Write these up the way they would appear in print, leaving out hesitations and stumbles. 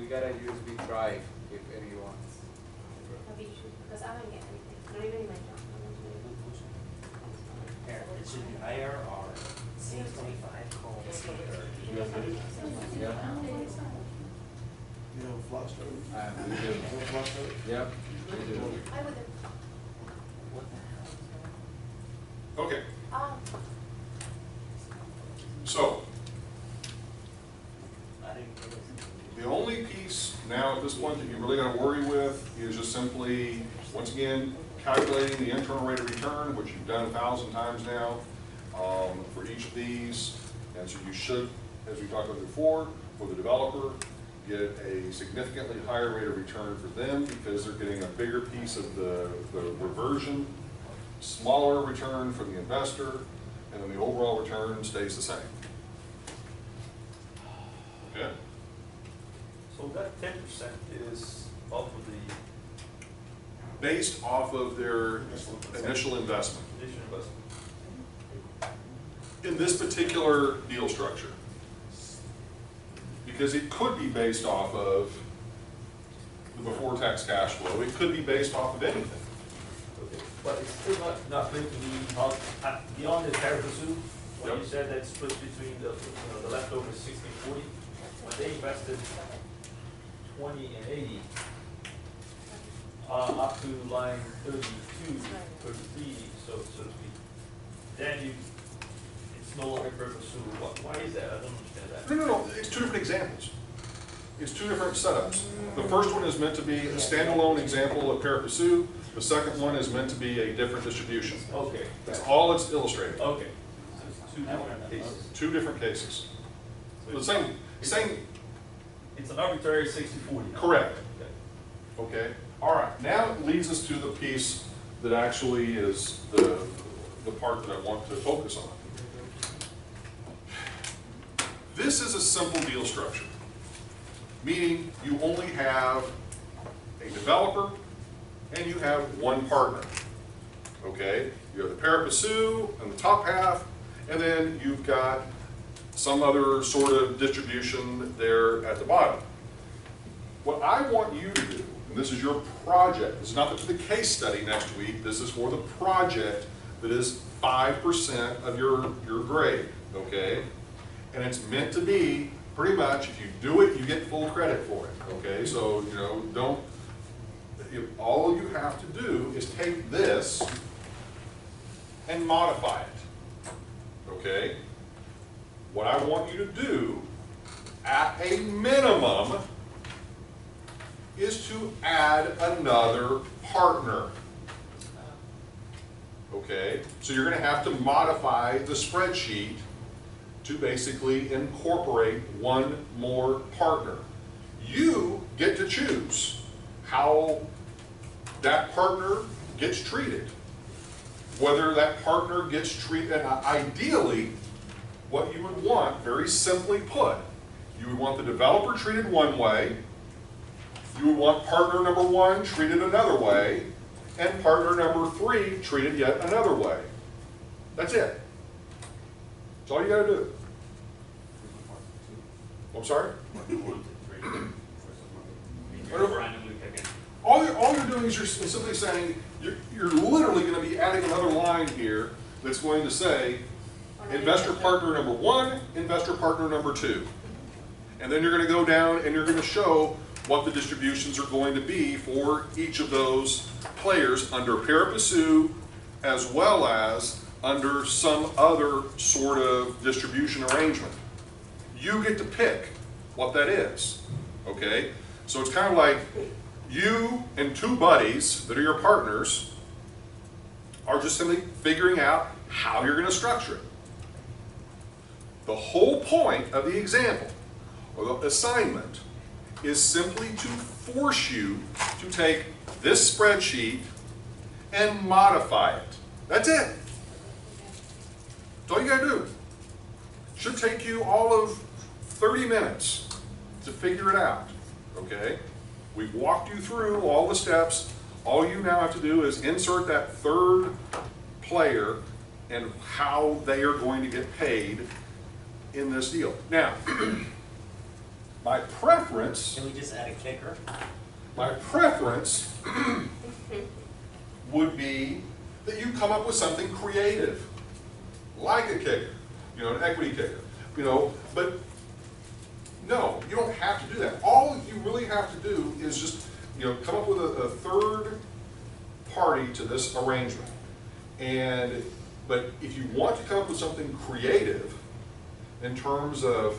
we got a USB drive if anyone. Because I don't get anything. Not even in my job. It should be IRR, C25:C30. Yeah. You know, flash drive? We do. No flash drive? Yep, we do. I would. What the hell? Okay, Oh. so I didn't get it. the only piece now at this point that you really got to worry with is just simply, once again, calculating the internal rate of return, which you've done 1,000 times now for each of these. And so you should, as we talked about before, for the developer, get a significantly higher rate of return for them because they're getting a bigger piece of the reversion, smaller return for the investor, and then the overall return stays the same. Okay? So that 10% is off of the Based off of their initial investment. initial investment. In this particular deal structure. Because it could be based off of the before tax cash flow, it could be based off of anything. Okay. But it's still not going to be beyond the pari passu. When Yep. you said that split between the leftover 60-40, when they invested 20 and 80, up to line 32, 33, so to speak, then it's no longer pari passu. Why is that? I don't understand that. No, it's two different examples. It's two different setups. The first one is meant to be a standalone example of pari passu. The second one is meant to be a different distribution. Okay. That's all it's illustrating. Okay. So it's two different cases. Two different cases. The same, It's an arbitrary 60-40. correct. Okay. Okay, all right, now it leads us to the piece that actually is the part that I want to focus on. This is a simple deal structure, meaning you only have a developer and you have one partner, okay? You have the pari passu on the top half, and then you've got some other sort of distribution there at the bottom. What I want you to do, and this is your project, this is not for the case study next week, this is for the project that is 5% of your grade, okay? And it's meant to be, pretty much, if you do it, you get full credit for it, okay? So, you know, all you have to do is take this and modify it, okay? What I want you to do, at a minimum, is to add another partner. Okay, so you're going to have to modify the spreadsheet to basically incorporate one more partner. You get to choose how that partner gets treated. Whether that partner gets treated, and ideally, what you would want, very simply put, you would want the developer treated one way, you would want partner number one treated another way, and partner number three treated yet another way. That's it. That's all you gotta do. I'm sorry? All you're doing is you're simply saying, you're literally gonna be adding another line here that's going to say, investor partner number one, investor partner number two. And then you're going to go down and you're going to show what the distributions are going to be for each of those players under pari passu as well as under some other sort of distribution arrangement. You get to pick what that is, okay? So it's kind of like you and two buddies that are your partners are just simply figuring out how you're going to structure it. The whole point of the example, or the assignment, is simply to force you to take this spreadsheet and modify it. That's it. That's all you gotta do. Should take you all of 30 minutes to figure it out, okay? We've walked you through all the steps. All you now have to do is insert that third player and how they are going to get paid in this deal. Now, My preference, Can we just add a kicker? would be that you come up with something creative, like a kicker, an equity kicker, but no, you don't have to do that. All you really have to do is just, come up with a third party to this arrangement. But if you want to come up with something creative in terms of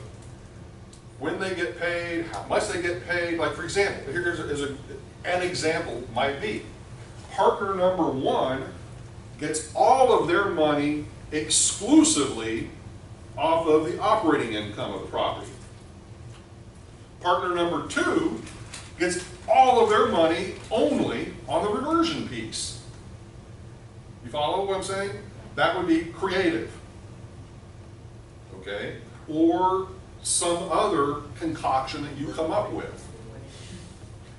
when they get paid, how much they get paid, like for example, here's an example might be, partner number one gets all of their money exclusively off of the operating income of the property. Partner number two gets all of their money only on the reversion piece. You follow what I'm saying? That would be creative. Okay? Or some other concoction that you come up with.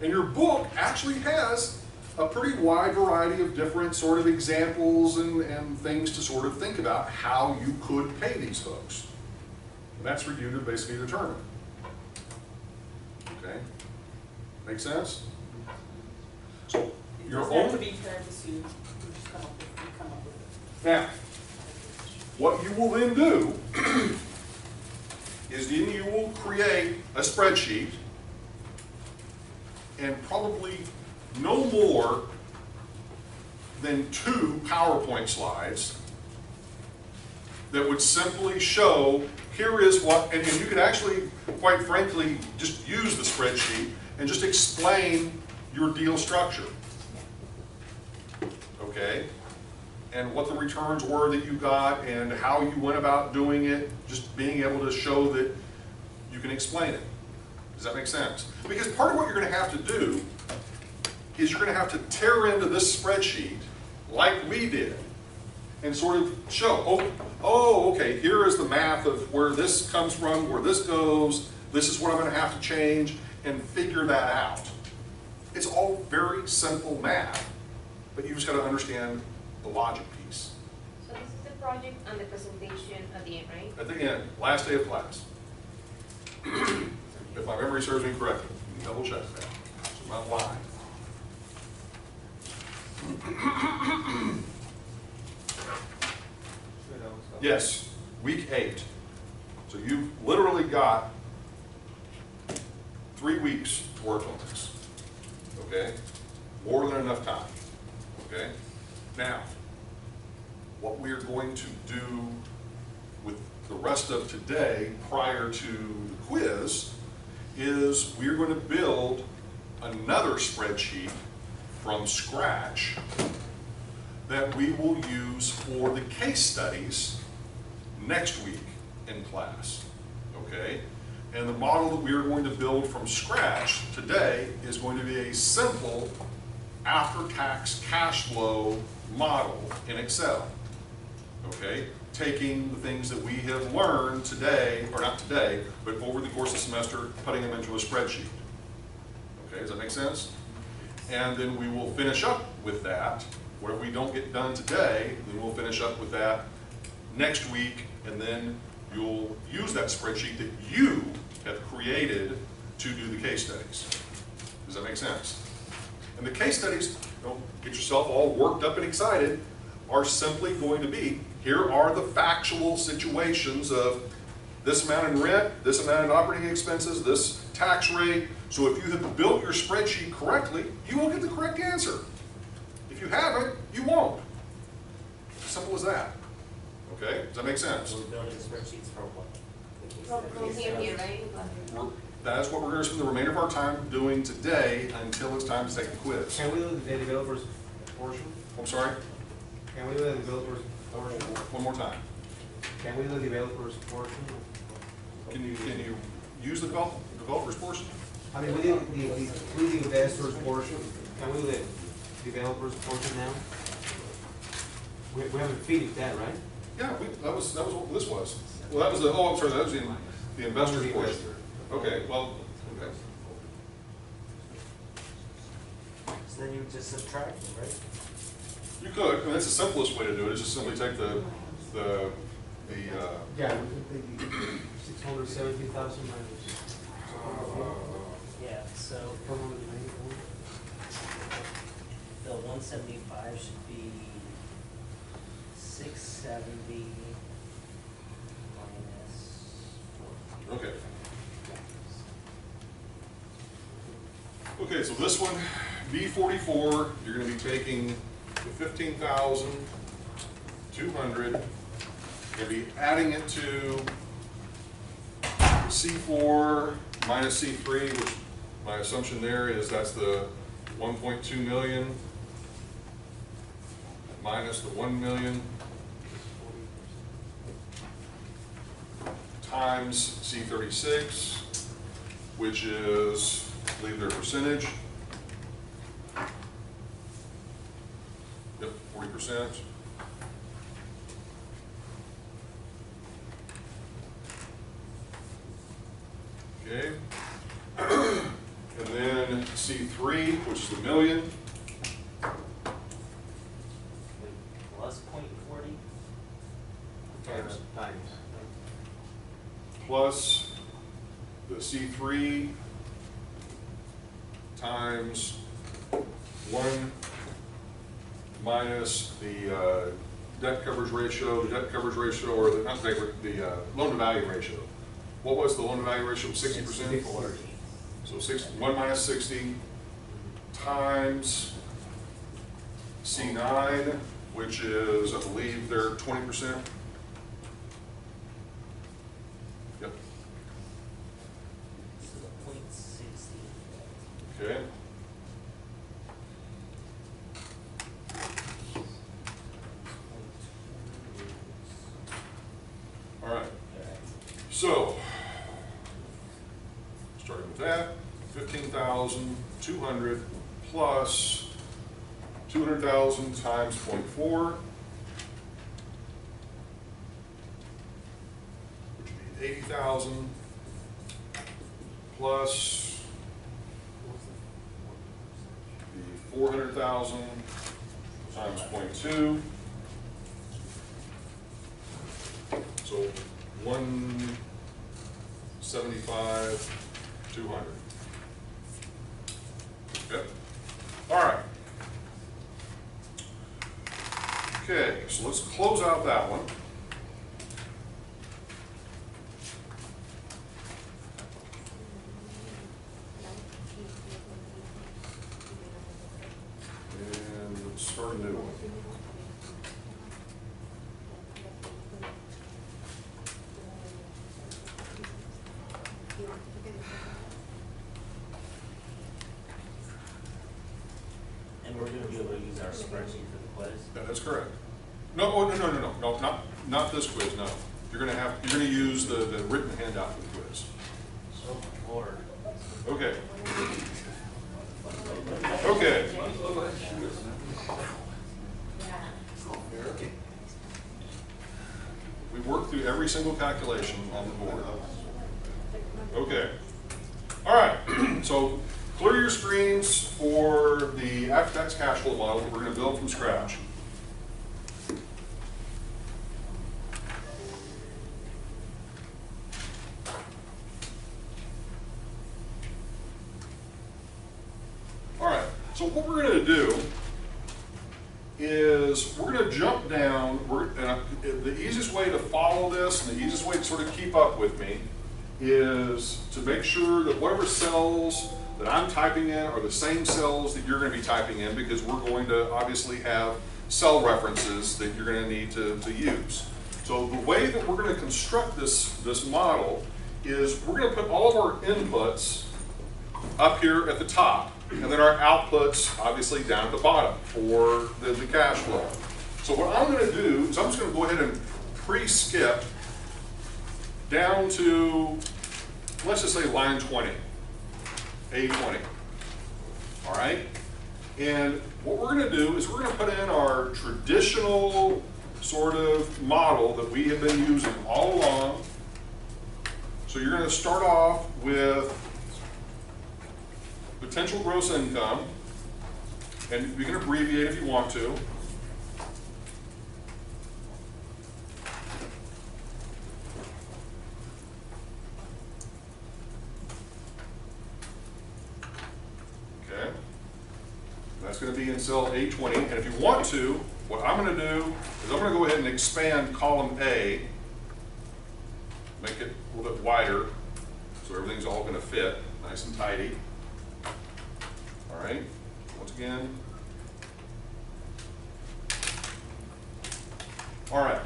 And your book actually has a pretty wide variety of different sort of examples and things to sort of think about how you could pay these folks. And that's for you to basically determine. Okay? Make sense? So your Does that have to own. be fair to sue? You just come up with it. Now, what you will then do is then you will create a spreadsheet, and probably no more than 2 PowerPoint slides that would simply show, here is what, and you could actually, quite frankly, just use the spreadsheet and just explain your deal structure. Okay? And what the returns were that you got and how you went about doing it, just being able to show that you can explain it. Does that make sense? Because part of what you're going to have to do is you're going to have to tear into this spreadsheet like we did and sort of show, oh, okay, here is the math of where this comes from, where this goes, this is what I'm going to have to change, and figure that out. It's all very simple math, but you just got to understand the logic piece. So this is the project and the presentation at the end, right? At the end, last day of class. If my memory serves me correctly, you can double check that. So I'm not lying. Yes, week 8. So you've literally got 3 weeks to work on this. Okay? More than enough time. Okay? Now, what we are going to do with the rest of today prior to the quiz is we're going to build another spreadsheet from scratch that we will use for the case studies next week in class. Okay? And the model that we are going to build from scratch today is going to be a simple after-tax cash flow model in Excel. Okay? Taking the things that we have learned today, or not today, but over the course of the semester, putting them into a spreadsheet. Okay, does that make sense? And then we will finish up with that. Whatever we don't get done today, then we'll finish up with that next week, and then you'll use that spreadsheet that you have created to do the case studies. Does that make sense? And the case studies, don't get yourself all worked up and excited, are simply going to be, here are the factual situations of this amount in rent, this amount in operating expenses, this tax rate. So if you have built your spreadsheet correctly, you will get the correct answer. If you haven't, you won't. As simple as that. Okay, does that make sense? We're building spreadsheets for what? From here, right? That's what we're going to spend the remainder of our time doing today until it's time to take the quiz. Can we do the developer's portion? I'm sorry? Can we do the developer's portion? One more time. Can we do the developer's portion? Can you use the developer's portion? I mean, we did the investor's portion. Can we do the developer's portion now? We haven't finished that, right? Yeah, that was what this was. Well, that was the, oh, I'm sorry, that was the investor's The portion. investor. Okay, well, okay. So then you just subtract them, right? You could, I mean, that's the simplest way to do it, is just simply take the Yeah, we can take 617,000 minus. Yeah, so the 175 should be 670 minus 14. Okay. Okay, so this one, B44, you're gonna be taking the 15,200, you're gonna be adding it to C4 minus C3, which my assumption there is that's the 1.2 million minus the 1 million times C36, which is, I believe, their percentage. Yep, 40%. Okay. And then C3, which is the million. Plus 0.40? Times. Times. Plus the C3 times 1 minus the debt coverage ratio, or the, not debt, the loan to value ratio. What was the loan to value ratio? 60%? So 1 minus 60 times C9, which is, I believe, they're 20%. Yep. This is a 0.60. Okay. All right. So, starting with that, 15,200 plus 200,000 times 0.4, which would be 80,000 plus the 400,000 times 0.2. So 175, 200. Yep. All right. Okay, so let's close out that one. And let's start a new one. And we're going to be able to use our spreadsheet for the quiz. That is correct. No, oh, no, not this quiz, no. You're gonna use the written handout for the quiz. Oh, Lord. Okay. Okay. We worked through every single calculation on the board. Okay. All right. So clear your screens for the after-tax cash flow model that we're going to build from scratch. All right. So what we're going to do is we're going to jump down. The easiest way to follow this and the easiest way to sort of keep up with me is to make sure that whatever cells that I'm typing in are the same cells that you're going to be typing in, because we're going to obviously have cell references that you're going to need to use. So the way that we're going to construct this model is we're going to put all of our inputs up here at the top, and then our outputs obviously down at the bottom for the cash flow. So what I'm going to do is I'm just going to go ahead and pre-skip down to, let's just say line 20, A20. All right? And what we're going to do is we're going to put in our traditional sort of model that we have been using all along. So you're going to start off with potential gross income, and you can abbreviate if you want to. That's gonna be in cell A20, and if you want to, what I'm gonna do is I'm gonna go ahead and expand column A, make it a little bit wider, so everything's all gonna fit, nice and tidy. All right, once again. All right,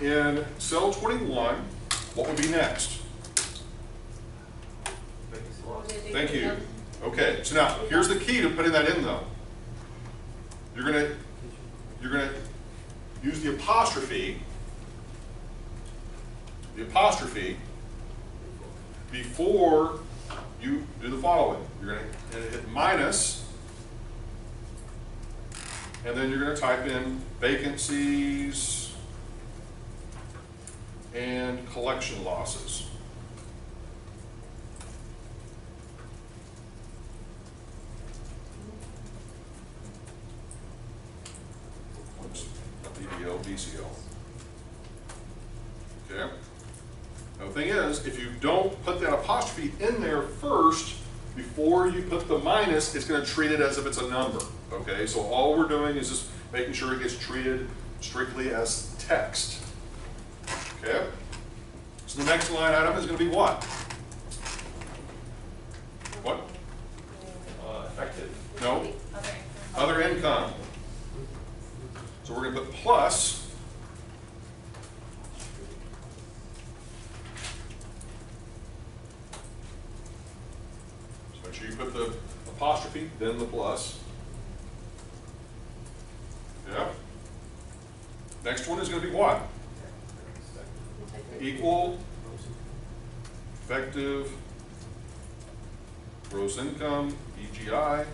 in cell 21, what would be next? Thank you. Okay, so now, here's the key to putting that in though. You're gonna use the apostrophe before you do the following. You're gonna hit minus, and then you're gonna type in vacancies and collection losses. Oops, not BDO, BCL. Okay. Now the thing is, if you don't put that apostrophe in there first, before you put the minus, it's going to treat it as if it's a number. Okay, so all we're doing is just making sure it gets treated strictly as text. Okay? So the next line item is going to be what? What? Effective. No? Other income. So we're going to put plus. So make sure you put the apostrophe, then the plus. Yeah. Next one is going to be what? Equal effective gross income, EGI.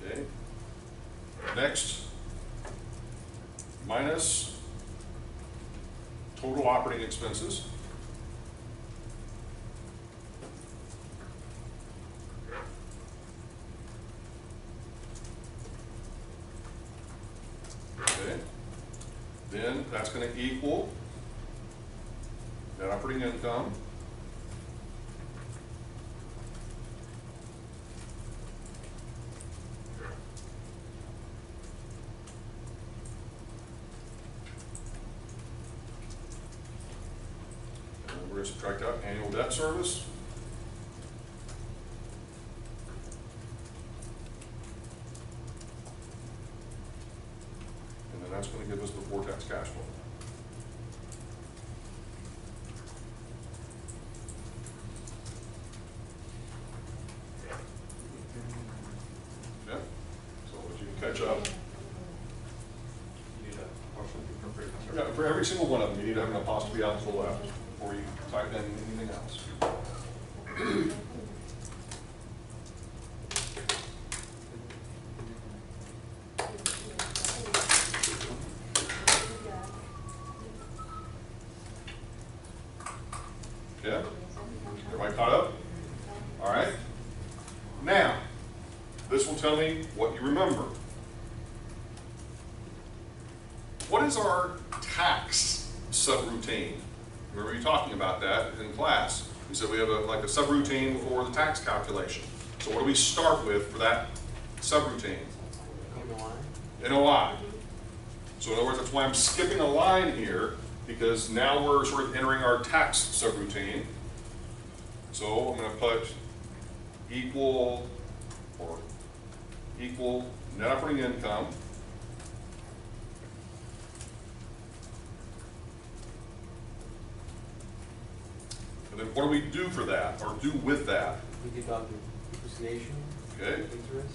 Okay. Next, minus total operating expenses. Okay. Then that's going to equal net operating income. And we're going to subtract out annual debt service. And then that's going to give us the before tax cash flow. Okay, so if you can catch up. You need a partial appropriate. Yeah, for every single one of them, you need to have an apostrophe out to the left before you type in anything else. Yeah? Everybody caught up? All right. Now, this will tell me what you remember. What is our tax subroutine? Remember you talking about that in class. We said we have like a subroutine before the tax calculation. So what do we start with for that subroutine? NOI. So in other words, that's why I'm skipping a line here, because now we're sort of entering our tax subroutine. So I'm going to put equal net operating income and then what do we do for that, or do with that? We deduct the depreciation, Okay. interest.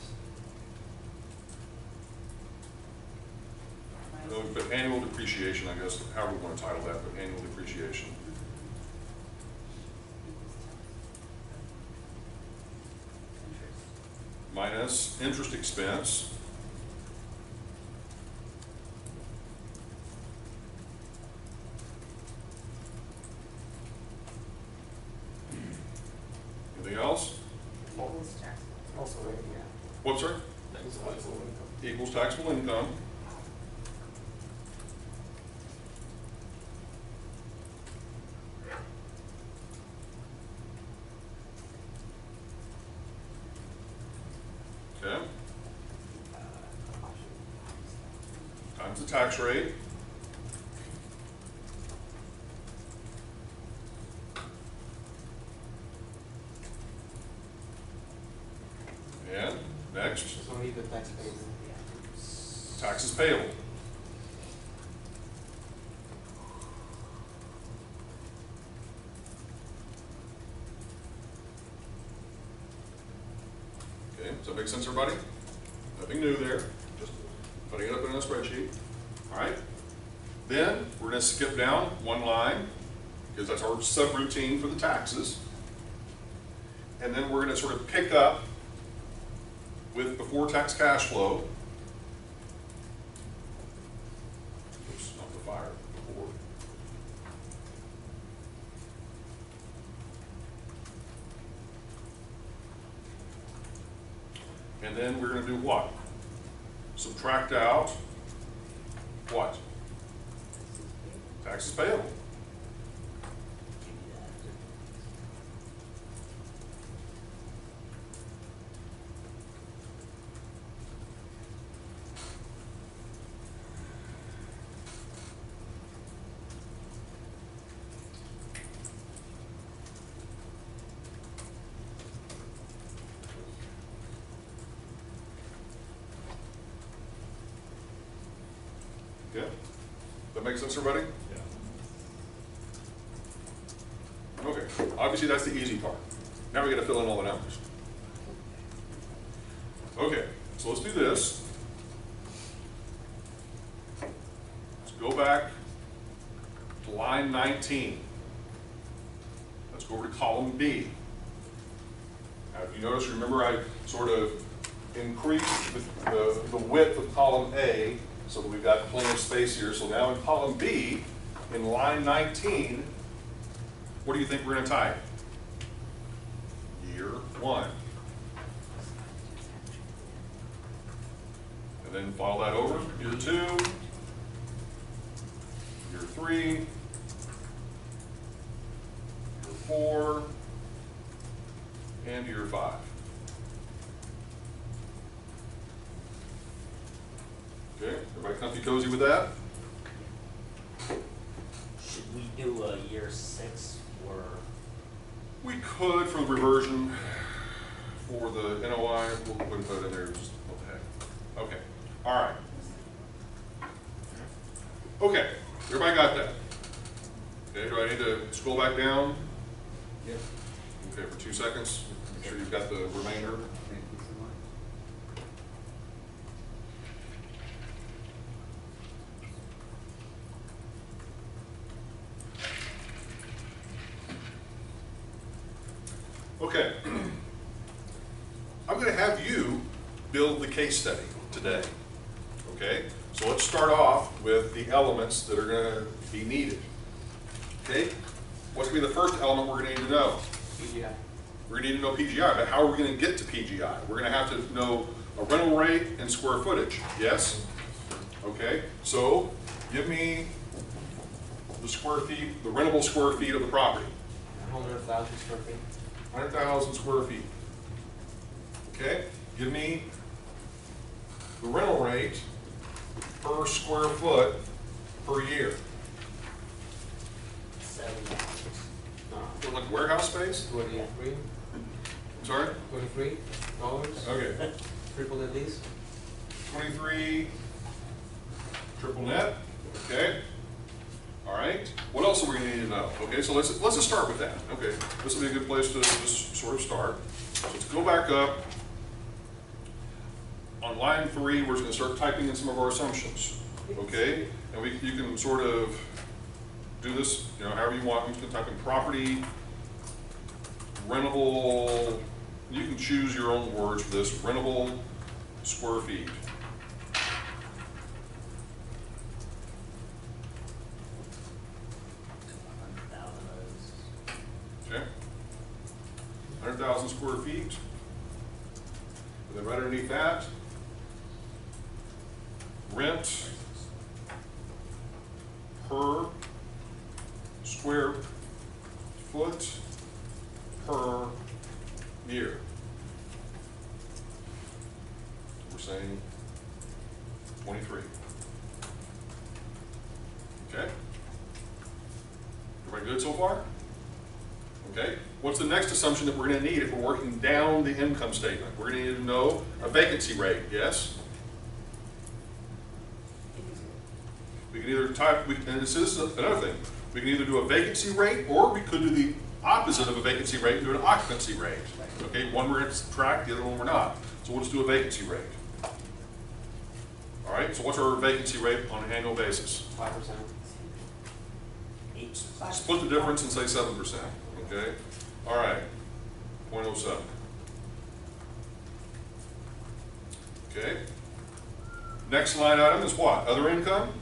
So we put annual depreciation, I guess, however we want to title that, but annual depreciation. Minus interest expense. Anything else? Also, yeah. What, sir? Equals taxable income. times the tax rate and next, It's only the tax payable. taxes payable. Okay, does that make sense, everybody? Nothing new there, just putting it up in a spreadsheet. All right? Then we're going to skip down one line, because that's our subroutine for the taxes. And then we're going to sort of pick up with before tax cash flow. Oops, not the fire, before. And then we're going to do what? Subtract out what? Taxes payable. Give me that. Okay? That make sense, everybody? Yeah. Okay, obviously that's the easy part. Now we gotta fill in all the numbers. Okay, so let's do this. Let's go back to line 19. Let's go over to column B. Now, if you notice, remember I sort of increased the width of column A so that we've got plenty of space here. So now in column B, in line 19, what do you think we're going to type? Year 1. And then follow that over, year 2, year 3, year 4, and year 5. Okay, everybody comfy cozy with that? Should we do a year 6 or? We could for the reversion, for the NOI, we'll put it in there, just what the heck. Okay, all right. Okay, everybody got that? Okay, do I need to scroll back down? Yes. Okay, for 2 seconds, make sure you've got the remainder. Thank you so much. Okay. I'm going to have you build the case study today. Okay? So let's start off with the elements that are going to be needed. Okay? What's going to be the first element we're going to need to know? PGI. We're going to need to know PGI, but how are we going to get to PGI? We're going to have to know a rental rate and square footage. Yes? Okay? So give me the square feet, the rentable square feet of the property. 100,000 square feet. 100,000 square feet. Okay, give me the rental rate per square foot per year. $7. For like warehouse space? 23. I'm sorry? $23. Okay, Triple at least. 23, triple net, okay. All right, what else are we gonna need to know? Okay, so let's just start with that. Okay, this will be a good place to just sort of start. So let's go back up. On line 3, we're just gonna start typing in some of our assumptions. Okay, and you can sort of do this, you know, however you want. I'm just gonna type in property, rentable, you can choose your own words for this, rentable square feet. Okay, 100,000 square feet. And then right underneath that, rent per square foot per year. We're saying 23. Okay? Everybody good so far? Okay, what's the next assumption that we're going to need if we're working down the income statement? We're going to need to know a vacancy rate, yes? We can either type, and this is another thing, we can either do a vacancy rate or we could do the opposite of a vacancy rate and do an occupancy rate. Okay, one we're going to subtract, the other one we're not. So we'll just do a vacancy rate. All right, so what's our vacancy rate on an annual basis? 5%. Each. Split the difference and say 7%, okay? All right, 0.07. Okay. Next line item is what? Other income?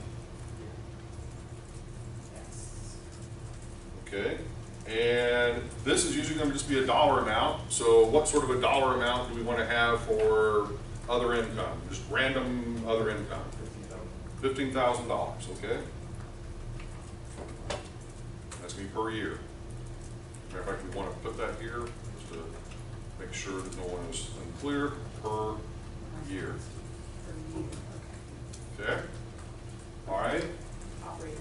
Okay. And this is usually going to just be a dollar amount. So what sort of a dollar amount do we want to have for other income? Just random other income. $15,000, okay? That's going to be per year. Matter of fact, we want to put that here just to make sure that no one is unclear. Per year. Okay? All right? Operating.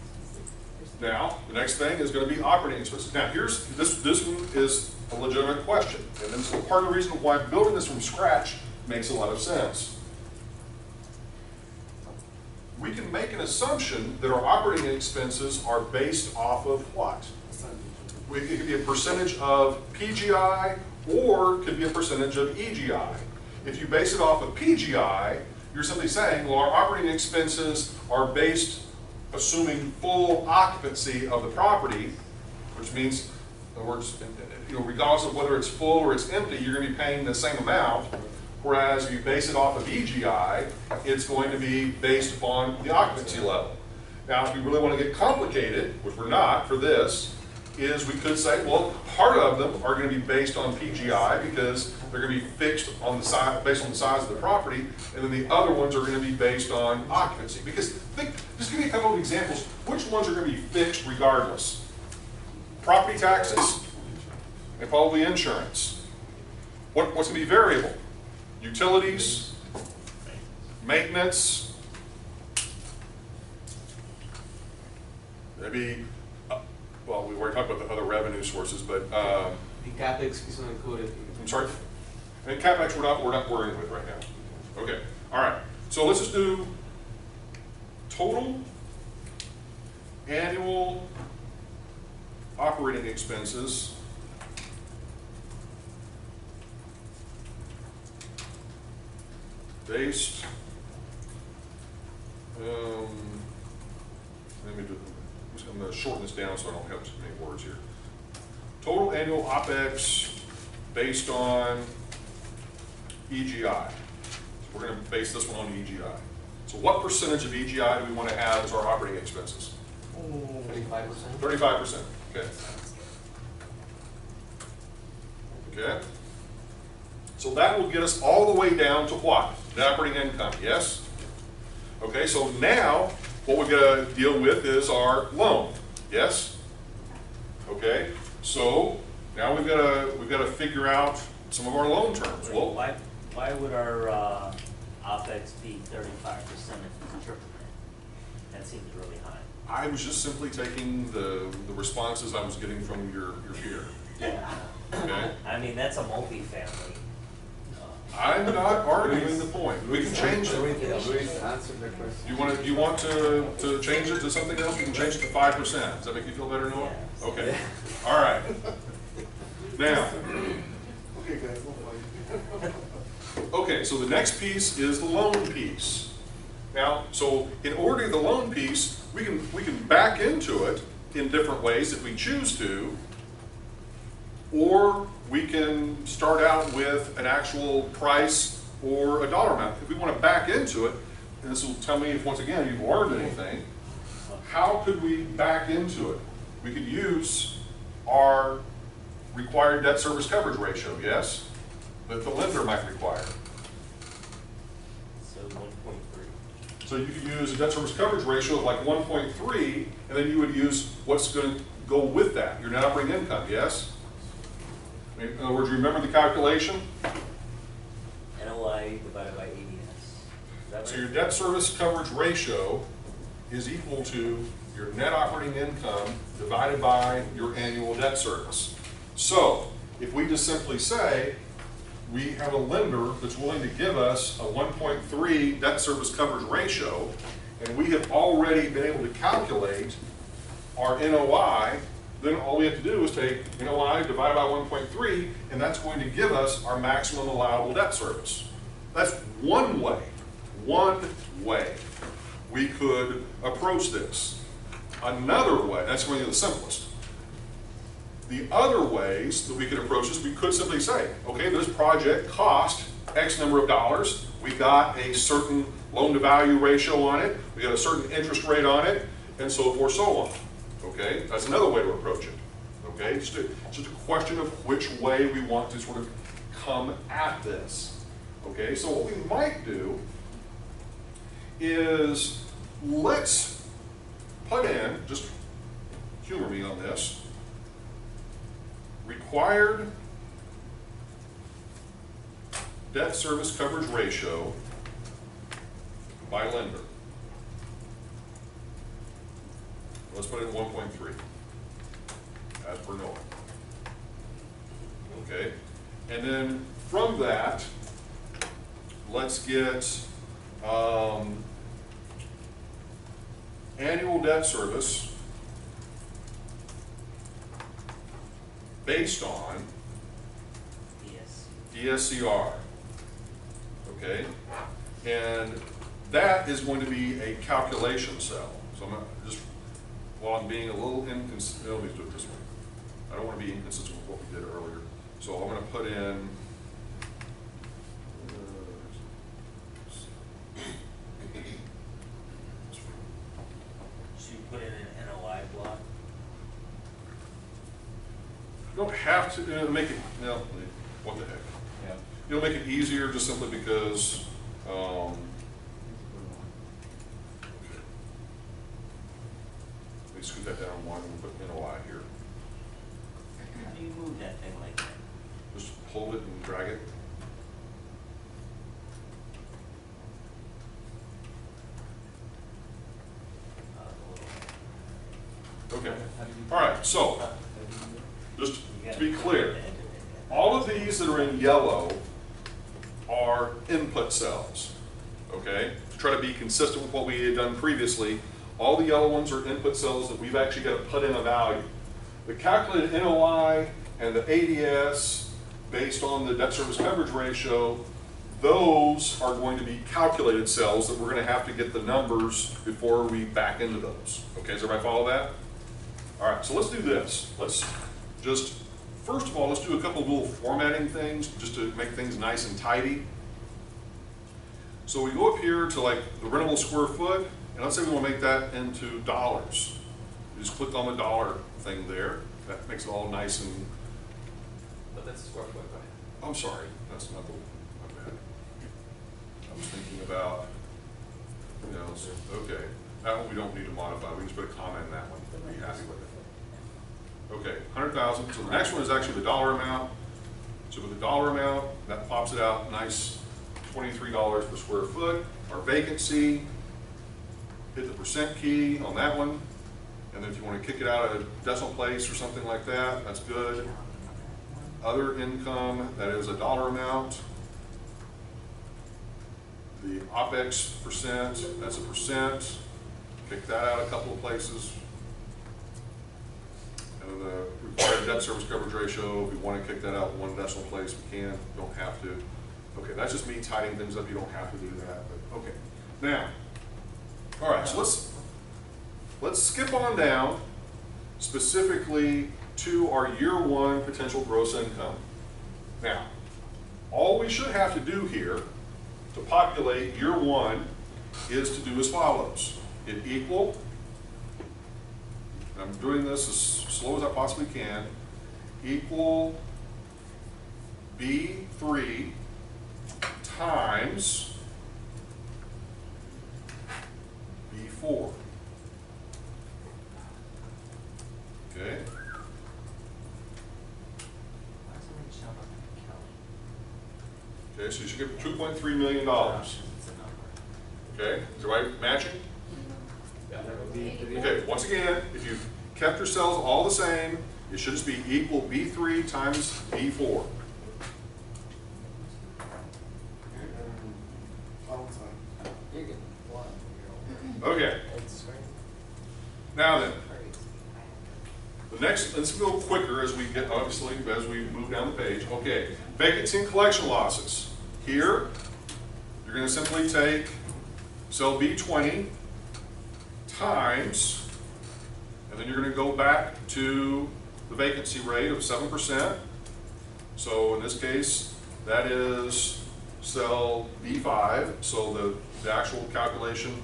Now, the next thing is going to be operating expenses. Now, here's this one is a legitimate question, and this is part of the reason why building this from scratch makes a lot of sense. We can make an assumption that our operating expenses are based off of what? It could be a percentage of PGI or it could be a percentage of EGI. If you base it off of PGI, you're simply saying, well, our operating expenses are based assuming full occupancy of the property, which means, in other words, regardless of whether it's full or it's empty, you're going to be paying the same amount. Whereas if you base it off of EGI, it's going to be based upon the occupancy level. Now, if you really want to get complicated, which we're not for this, is we could say, well, part of them are going to be based on PGI because they're going to be fixed on the size, based on the size of the property, and then the other ones are going to be based on occupancy. Because think, just give me a couple of examples. Which ones are going to be fixed regardless? Property taxes and probably insurance. What's going to be variable? Utilities, maintenance, maybe. Well, we already talked about the other revenue sources, but The CapEx is not included. I'm sorry. And CapEx we're not worrying with right now. Okay. All right. So let's just do total annual operating expenses based. Let me do. I'm going to shorten this down so I don't have so many words here. Total annual OPEX based on EGI. So we're going to base this one on EGI. So what percentage of EGI do we want to have as our operating expenses? 35%. 35%. Okay. Okay. So that will get us all the way down to what? The operating income, yes? Okay, so now what we're going to deal with is our loan, yes? Okay, so now we've got to figure out some of our loan terms. Well, Why would our OpEx be 35% if it's triple that? That seems really high. I was just simply taking the responses I was getting from your peer. Yeah. Okay? I mean, that's a multifamily. I'm not arguing the point. We can change it. Answer the question. You want to change it to something else? We can change it to 5%. Does that make you feel better, Noah? Yes. Okay. All right. Now. Okay, guys, we'll fight. Okay, so the next piece is the loan piece. Now, so in order to do the loan piece, we can back into it in different ways if we choose to, or we can start out with an actual price or a dollar amount. If we want to back into it, and this will tell me if once again you've learned anything, how could we back into it? We could use our required debt service coverage ratio, yes? That the lender might require. So 1.3. So you could use a debt service coverage ratio of like 1.3, and then you would use what's going to go with that, your net operating income, yes? In other words, remember the calculation? NOI divided by ADS. Is that So right? your debt service coverage ratio is equal to your net operating income divided by your annual debt service. So if we just simply say, we have a lender that's willing to give us a 1.3 debt service coverage ratio, and we have already been able to calculate our NOI, then all we have to do is take NOI divided by 1.3, and that's going to give us our maximum allowable debt service. That's one way we could approach this. Another way, that's going to be the simplest. The other ways that we could approach this, we could simply say, okay, this project cost X number of dollars. We got a certain loan-to-value ratio on it. We got a certain interest rate on it, and so forth, so on. Okay, that's another way to approach it. Okay, it's just a question of which way we want to sort of come at this. Okay, so what we might do is let's put in, just humor me on this, required debt service coverage ratio by lender. Let's put in 1.3 as per NOAA. Okay, and then from that, let's get annual debt service based on DSCR. Okay, and that is going to be a calculation cell. So I'm just, while I'm being a little inconsistent, let me do it this way. I don't want to be inconsistent with what we did earlier. So I'm going to put in So you put in an NOI block? you don't have to make it, no, what the heck. Yeah. You'll make it easier just simply because, okay. Let me scoot that down one and put NOI here. How do you move that thing like that? Just hold it and drag it. Okay. All right, so just to be clear, all of these that are in yellow are input cells, okay? To try to be consistent with what we had done previously, all the yellow ones are input cells that we've actually got to put in a value. The calculated NOI and the ADS based on the debt service coverage ratio, those are going to be calculated cells that we're going to have to get the numbers before we back into those. Okay, does everybody follow that? All right, so let's do this. Let's just, first of all, let's do a couple of little formatting things just to make things nice and tidy. So we go up here to like the rentable square foot, and let's say we want to make that into dollars. You just click on the dollar thing there. That makes it all nice and, But that's square foot, right? I'm sorry, that's not the, my bad. I was thinking about, you know, okay, that one we don't need to modify. We can just put a comment in that one and be happy with it. Okay, 100,000. So the next one is actually the dollar amount. So with the dollar amount, that pops it out nice, $23 per square foot. Our vacancy, hit the percent key on that one. And then if you want to kick it out at a decimal place or something like that, that's good. Other income, that is a dollar amount. The OPEX percent, that's a percent. Kick that out a couple of places. And the required debt service coverage ratio, if we want to kick that out one decimal place, we can, don't have to. Okay, that's just me tidying things up. You don't have to do that, but okay. Now, all right, so let's skip on down specifically to our year one potential gross income. Now, all we should have to do here to populate year one is to do as follows. It equal, and I'm doing this as slow as I possibly can, equal B3 times B4. Okay. Okay, so you should get $2.3 million. Okay, is everybody matching? Okay, once again, if you've kept your cells all the same, it should just be equal B3 times B4. Okay. Now then, the next, let's go quicker as we get, obviously, as we move down the page. Okay, vacancy and collection losses. Here, you're going to simply take cell B20 times, and then you're going to go back to the vacancy rate of 7%. So in this case, that is cell B5. So the actual calculation,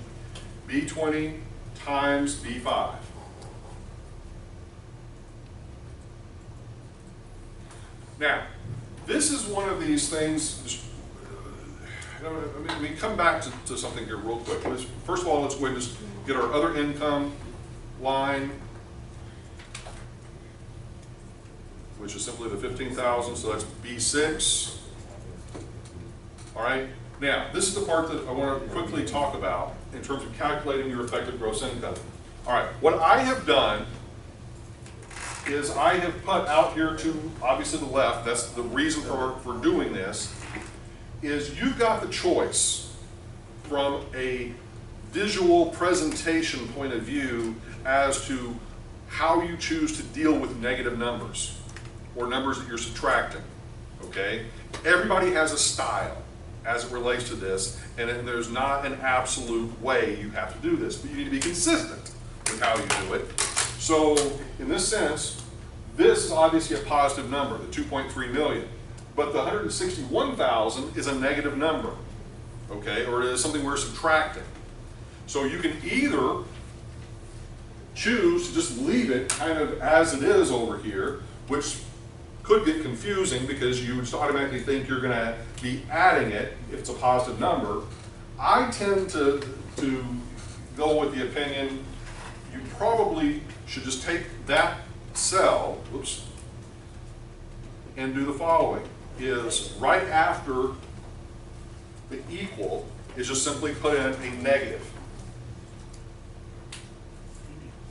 B20 times B5. Now, this is one of these things, we come back to something here real quick. First of all, let's go ahead and just get our other income line, which is simply the 15,000, so that's B6. All right, now, this is the part that I want to quickly talk about in terms of calculating your effective gross income. All right, what I have done is I have put out here to, obviously, the left, that's the reason for doing this, is you've got the choice from a visual presentation point of view as to how you choose to deal with negative numbers or numbers that you're subtracting, okay? Everybody has a style as it relates to this, and there's not an absolute way you have to do this, but you need to be consistent with how you do it. So, in this sense, this is obviously a positive number, the 2.3 million, but the 161,000 is a negative number, okay, or it is something we're subtracting. So you can either choose to just leave it kind of as it is over here, which could get confusing because you would just automatically think you're going to be adding it if it's a positive number. I tend to go with the opinion you probably should just take that cell, whoops, and do the following, is right after the equal is just simply put in a negative.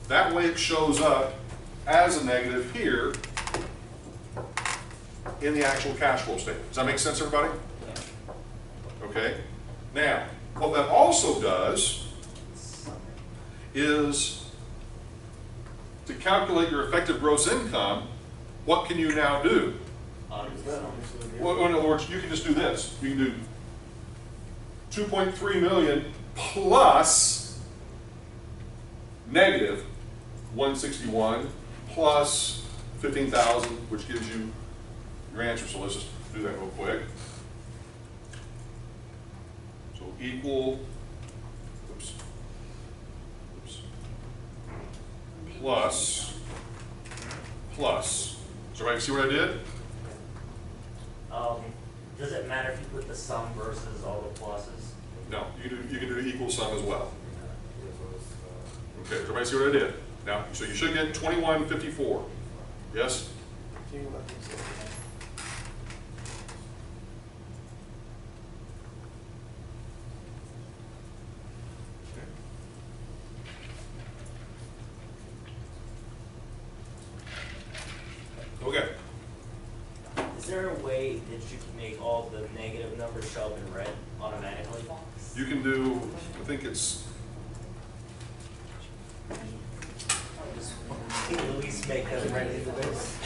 That way it shows up as a negative here in the actual cash flow statement. Does that make sense, everybody? Okay. Now, what that also does is to calculate your effective gross income, what can you now do? Well, in other words, you can just do this. You can do 2.3 million plus negative 161 plus 15,000, which gives you your answer. So let's just do that real quick. So equal, plus. So everybody see what I did? Does it matter if you put the sum versus all the pluses? No, you can do the equal sum as well. Okay, everybody see what I did? Now, so you should get 2154. Yes? Okay. Is there a way that you can make all the negative numbers show up in red automatically? You can do, I think it's, At least make them red into this.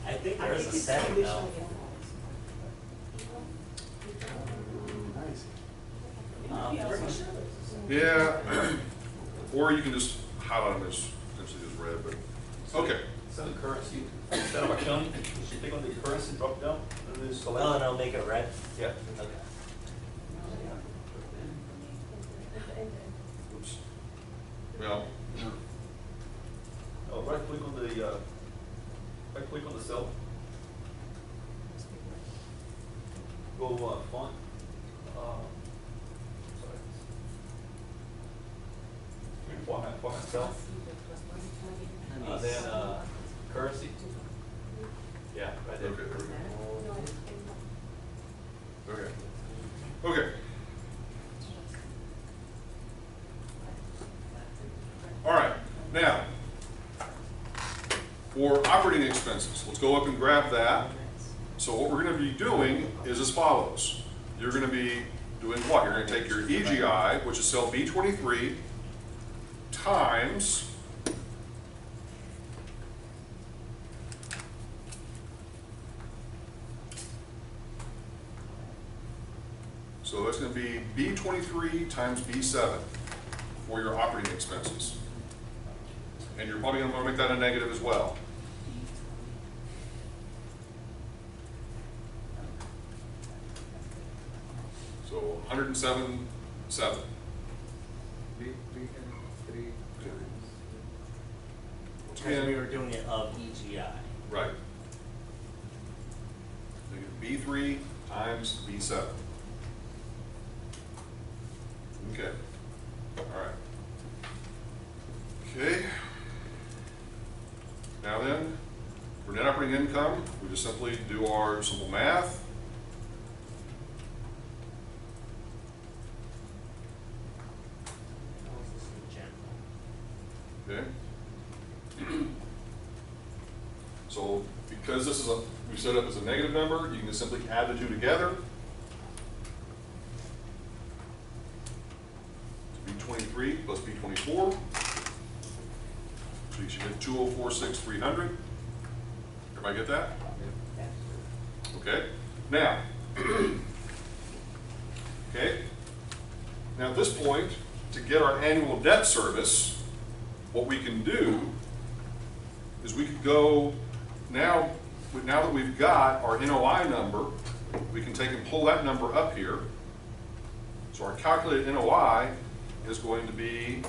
I think there is a setting though. Pretty sure there's yeah, or you can just highlight them as essentially as red, but, okay. Instead of currency, instead of accounting, you should click on the currency drop down and then select. Oh, and I'll make it red? Yeah. Okay. Oops. Well, Oh, right click on the cell. Go font. Sorry. Format cell. Then currency. Yeah, right there. okay. Okay. for operating expenses, let's go up and grab that. So what we're gonna be doing is as follows. You're gonna be doing what? You're gonna take your EGI, which is cell B23, times so that's going to be B23 times B7 for your operating expenses. And you're probably going to make that a negative as well. So 107.7. Because we were doing it of EGI. Right. B3 times B7. Okay. All right. Okay. Now then, for net operating income, we just simply do our simple math. Okay. So because this is we set up as a negative number, you can just simply add the two together. B23 plus B24. So you should get 204,600. Everybody get that? Okay. Now, okay. Now at this point, to get our annual debt service, what we can do is we could go now that we've got our NOI number, we can take and pull that number up here. So our calculated NOI is going to be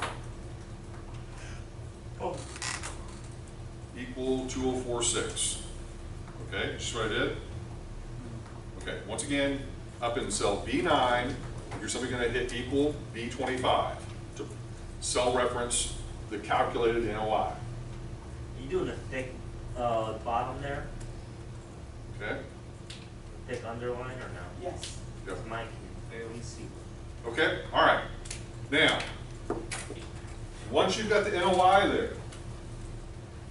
equal 204.6. Okay, just what I did. Okay, once again, up in cell B9, you're simply going to hit equal B25 to cell reference the calculated NOI. Are you doing a thick bottom there? Okay? Thick underline or no? Yes. Yep. Mine can barely see. Okay, all right. Now, once you've got the NOI there,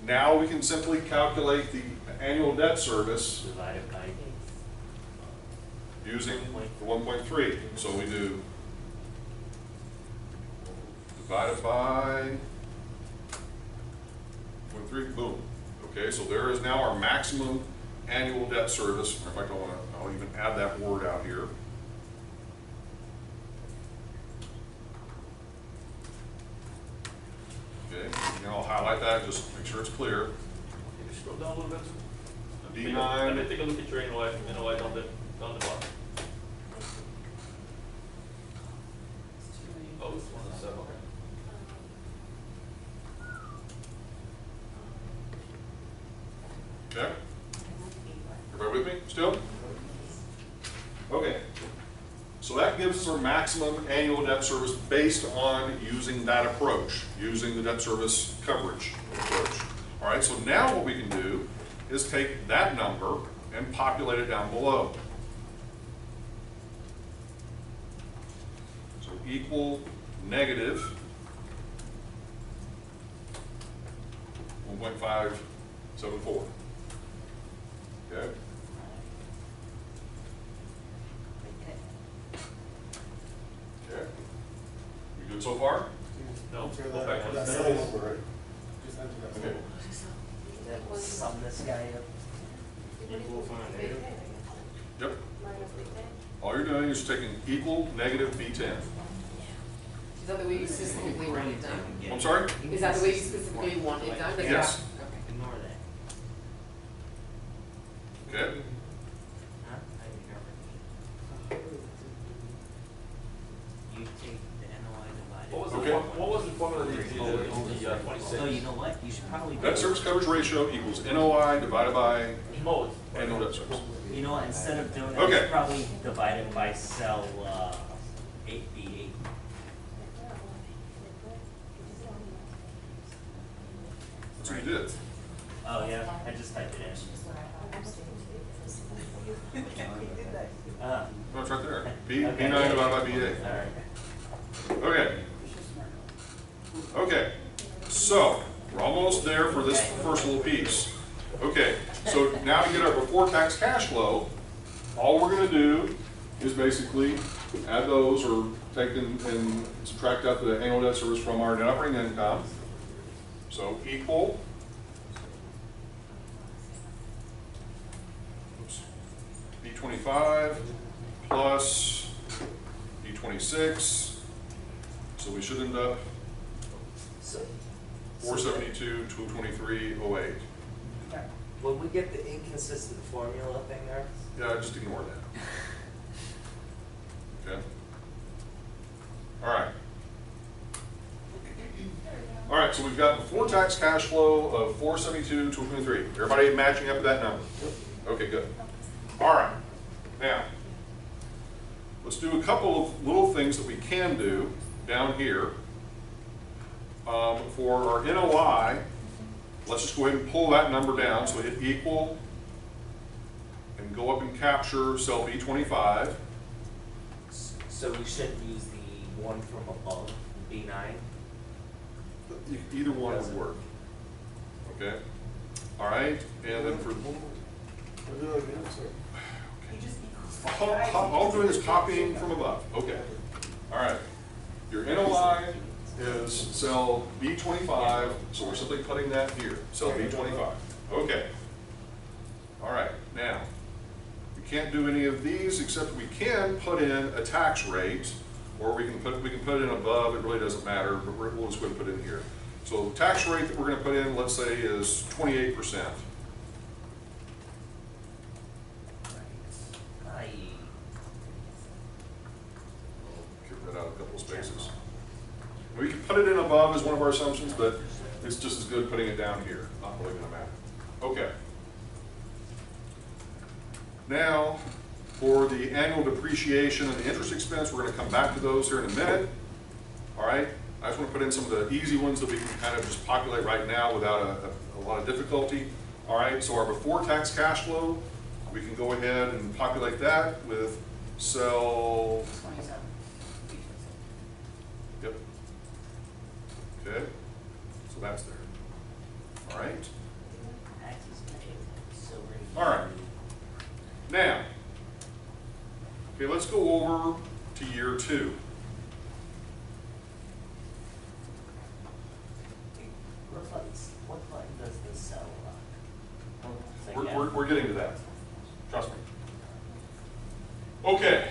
now we can simply calculate the annual debt service Divided by using the 1.3. So we do divided by 0.3, boom. Okay, so there is now our maximum annual debt service. In fact, I'll even add that word out here. Okay, and I'll highlight that, just make sure it's clear. Can you scroll down a little bit? D9. Let me take a look at your NOI down the bottom. Oh, it's 107, okay. Okay? Everybody with me still? Okay. So that gives us our maximum annual debt service based on using that approach, using the debt service coverage approach. All right, so now what we can do is take that number and populate it down below. So equal negative 1.574. Okay? Okay. We good so far? No, Enter go that- back to that the cell cell. number, right? Just enter that Okay. cell. that. Sum this guy up. Equal find negative. Yep. Minus B10. All you're doing is taking equal negative B10. Is that the way you specifically want it done? I'm sorry? Is that the way you specifically want it done? Does Yes. that- Okay. Ignore that. Okay? Huh? I ignore it. You take the NOI divided. What was Okay. what was the formula that you did, the 26? So you know what? You should probably. Debt service coverage ratio equals NOI divided by Mode. annual debt service. You know what? Instead of doing that, Okay. you should probably divide it by cell 8B8. That's what you did. Oh yeah, I just typed it in. No, it's right there. Okay. B9 divided by B8. All right. Okay. Okay. So, we're almost almost there for this first little piece. Okay, so now to get our before tax cash flow, all we're gonna do is basically add those or take and subtract out the annual debt service from our net operating income. So equal, B25 plus B26. So we should end up So, 472, 223.08. when we get the inconsistent formula thing there, Yeah, just ignore that. Okay. All right. All right, so we've got before tax cash flow of 472, 223. Everybody matching up to that number? Okay, good. All right. Now, let's do a couple of little things that we can do down here. For our NOI, let's just go ahead and pull that number down. So hit equal and go up and capture cell B25. so we shouldn't use the one from above, B9. Either one would work. Okay? All right, and then for, You just equals. all I'm doing is copying from above. Okay. All right. Your NOI is cell B25, so we're simply putting that here, cell B25. Okay. All right, now, we can't do any of these except we can put in a tax rate, or we can put it in above, it really doesn't matter, but we'll just go ahead and put it in here. So the tax rate that we're gonna put in, let's say, is 28%. Give that out a couple of spaces. We can put it in above as one of our assumptions, but it's just as good putting it down here. Not really gonna matter. Okay. Now, for the annual depreciation and the interest expense, we're gonna come back to those here in a minute. All right? I just wanna put in some of the easy ones that we can kind of just populate right now without a lot of difficulty. All right, so our before tax cash flow, we can go ahead and populate that with cell, 27. yep. Okay, so that's there. All right. Taxes paid, so All right. Now, okay, let's go over to year 2. What button does this cell lock? We're getting to that. Trust me. Okay,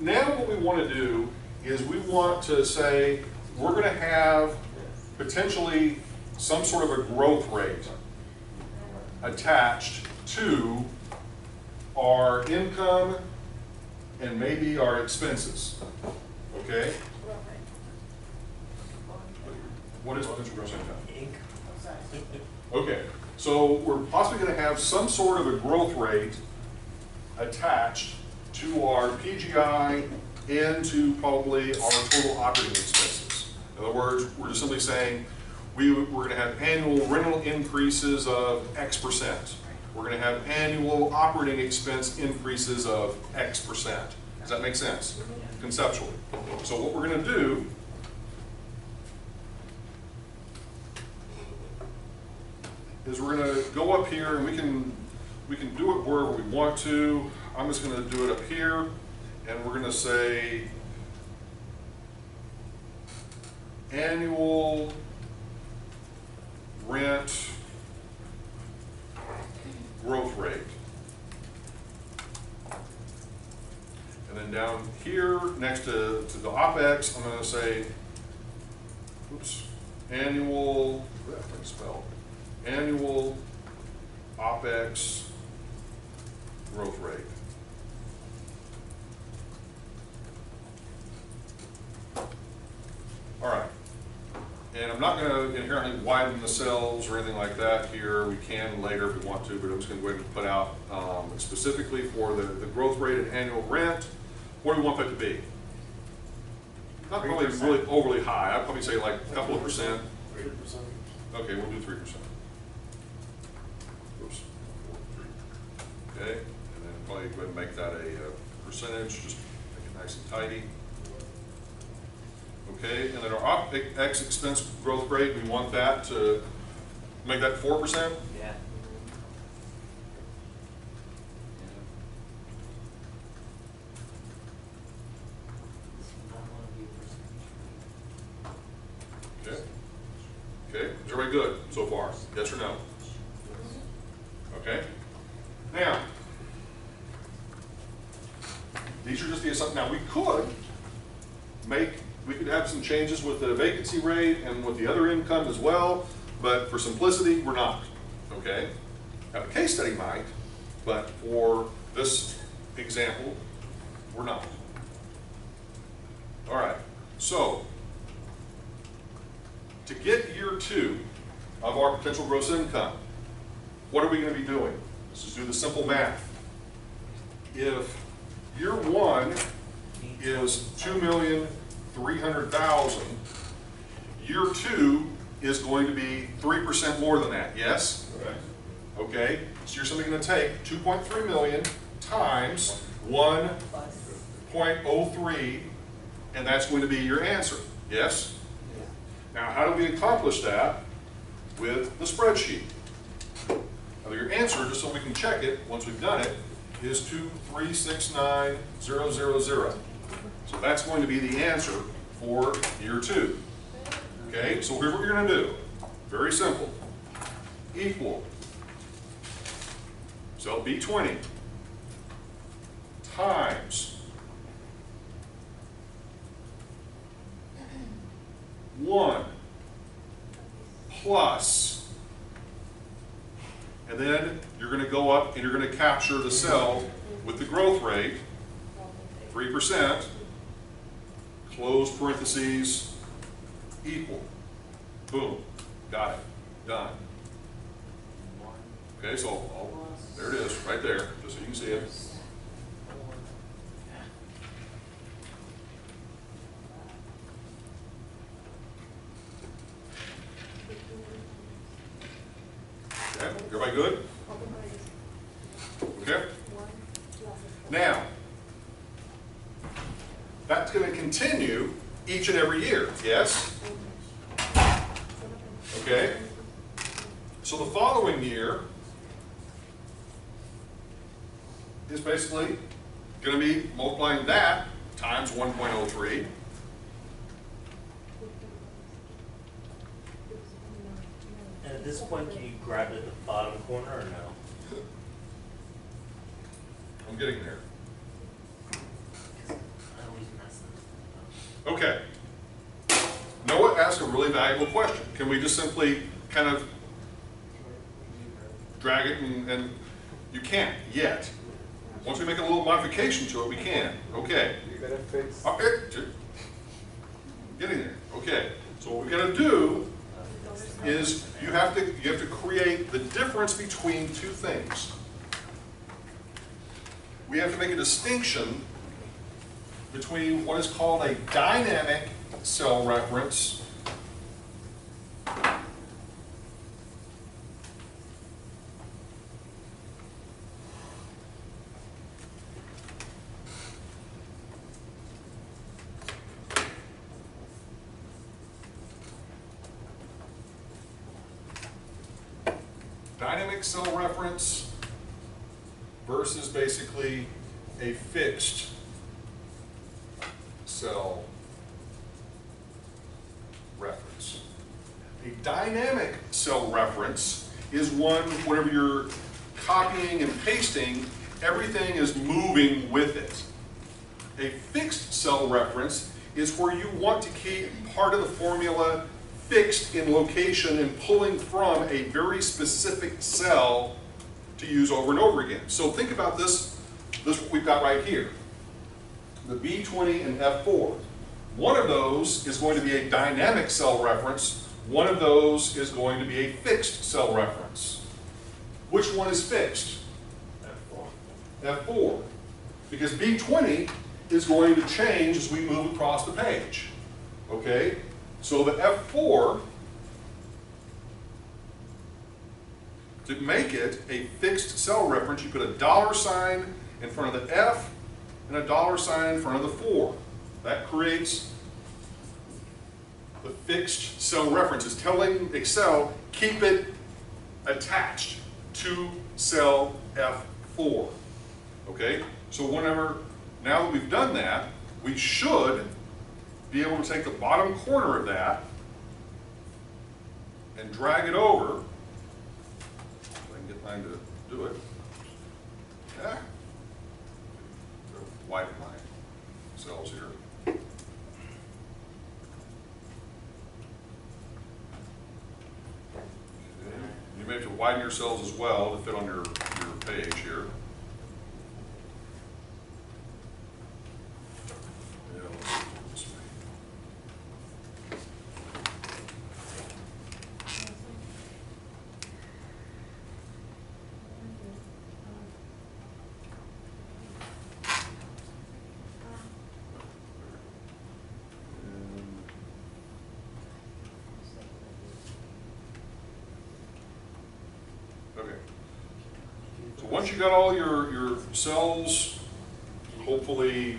now what we want to do is we want to say we're going to have potentially some sort of a growth rate attached to our income and maybe our expenses. Okay? What is potential gross income? Okay, so we're possibly going to have some sort of a growth rate attached to our PGI and to probably our total operating expenses. In other words, we're just simply saying we're going to have annual rental increases of X%. We're going to have annual operating expense increases of X%. Does that make sense? Conceptually. So what we're going to do is we're going to go up here and we can do it wherever we want to. I'm just going to do it up here, and we're going to say annual rent growth rate. And then down here next to the OpEx, I'm going to say, oops, annual, annual OpEx growth rate. All right. And I'm not going to inherently widen the cells or anything like that here. We can later if we want to, but I'm just going to go ahead and put out specifically for the growth rate and annual rent. What do we want that to be? Not probably really overly high. I'd probably say like a couple of percent. 3%. Okay, we'll do 3%. Oops. 3. Okay, and then probably go ahead and make that a percentage, just make it nice and tidy. Okay, and then our OpEx expense growth rate, we want that to Make that 4%? Yeah. Okay. Okay, is everybody good so far? Yes or no? Okay. Now, these are just the assumptions. Now, we could have some changes with the vacancy rate and with the other income as well, but for simplicity, we're not. Okay? Now, the case study might, but for this example, we're not. All right, so to get year 2 of our potential gross income, what are we going to be doing? Let's just do the simple math. If year 1 is 2,300,000, year 2 is going to be 3% more than that, yes? Right. Okay, so you're simply going to take 2.3 million times 1.03, and that's going to be your answer, yes? Now, how do we accomplish that with the spreadsheet? Now, your answer, just so we can check it once we've done it, is 2369000. So that's going to be the answer for year 2. Okay, so here's what you're going to do. Very simple. Equal. So B20 times 1 plus, and then you're going to go up and you're going to capture the cell with the growth rate, 3%, close parentheses, equal. Boom. Got it. Done. Okay, so there it is, right there, just so you can see it. Okay, everybody good? Okay. Now, that's going to continue each and every year, yes? Okay. So the following year is basically going to be multiplying that times 1.03. And at this point, can you grab it at the bottom corner or no? I'm getting there. I always mess this up. Okay. Noah asked a really valuable question. Can we just simply kind of drag it and you can't yet. Once we make a little modification to it, we can. Okay. You gotta fix. Okay. Getting there. Okay. So what we got to do is you have to create the difference between two things. We have to make a distinction between what is called a dynamic cell reference versus basically a fixed cell reference. A dynamic cell reference is one whenever you're copying and pasting, everything is moving with it. A fixed cell reference is where you want to keep part of the formula fixed in location and pulling from a very specific cell to use over and over again. So think about this what we've got right here. The B20 and F4. One of those is going to be a dynamic cell reference. One of those is going to be a fixed cell reference. Which one is fixed? F4. F4. Because B20 is going to change as we move across the page. Okay? So the F4, to make it a fixed cell reference, you put a $ in front of the F and a $ in front of the 4. That creates the fixed cell reference. It's telling Excel, keep it attached to cell F4. Okay, so now that we've done that, we should be able to take the bottom corner of that and drag it over. If I can get mine to do it. Yeah. Widen my cells here. You may have to widen your cells as well to fit on your page here. Yeah, let's do it this way. Okay. So once you got all your cells hopefully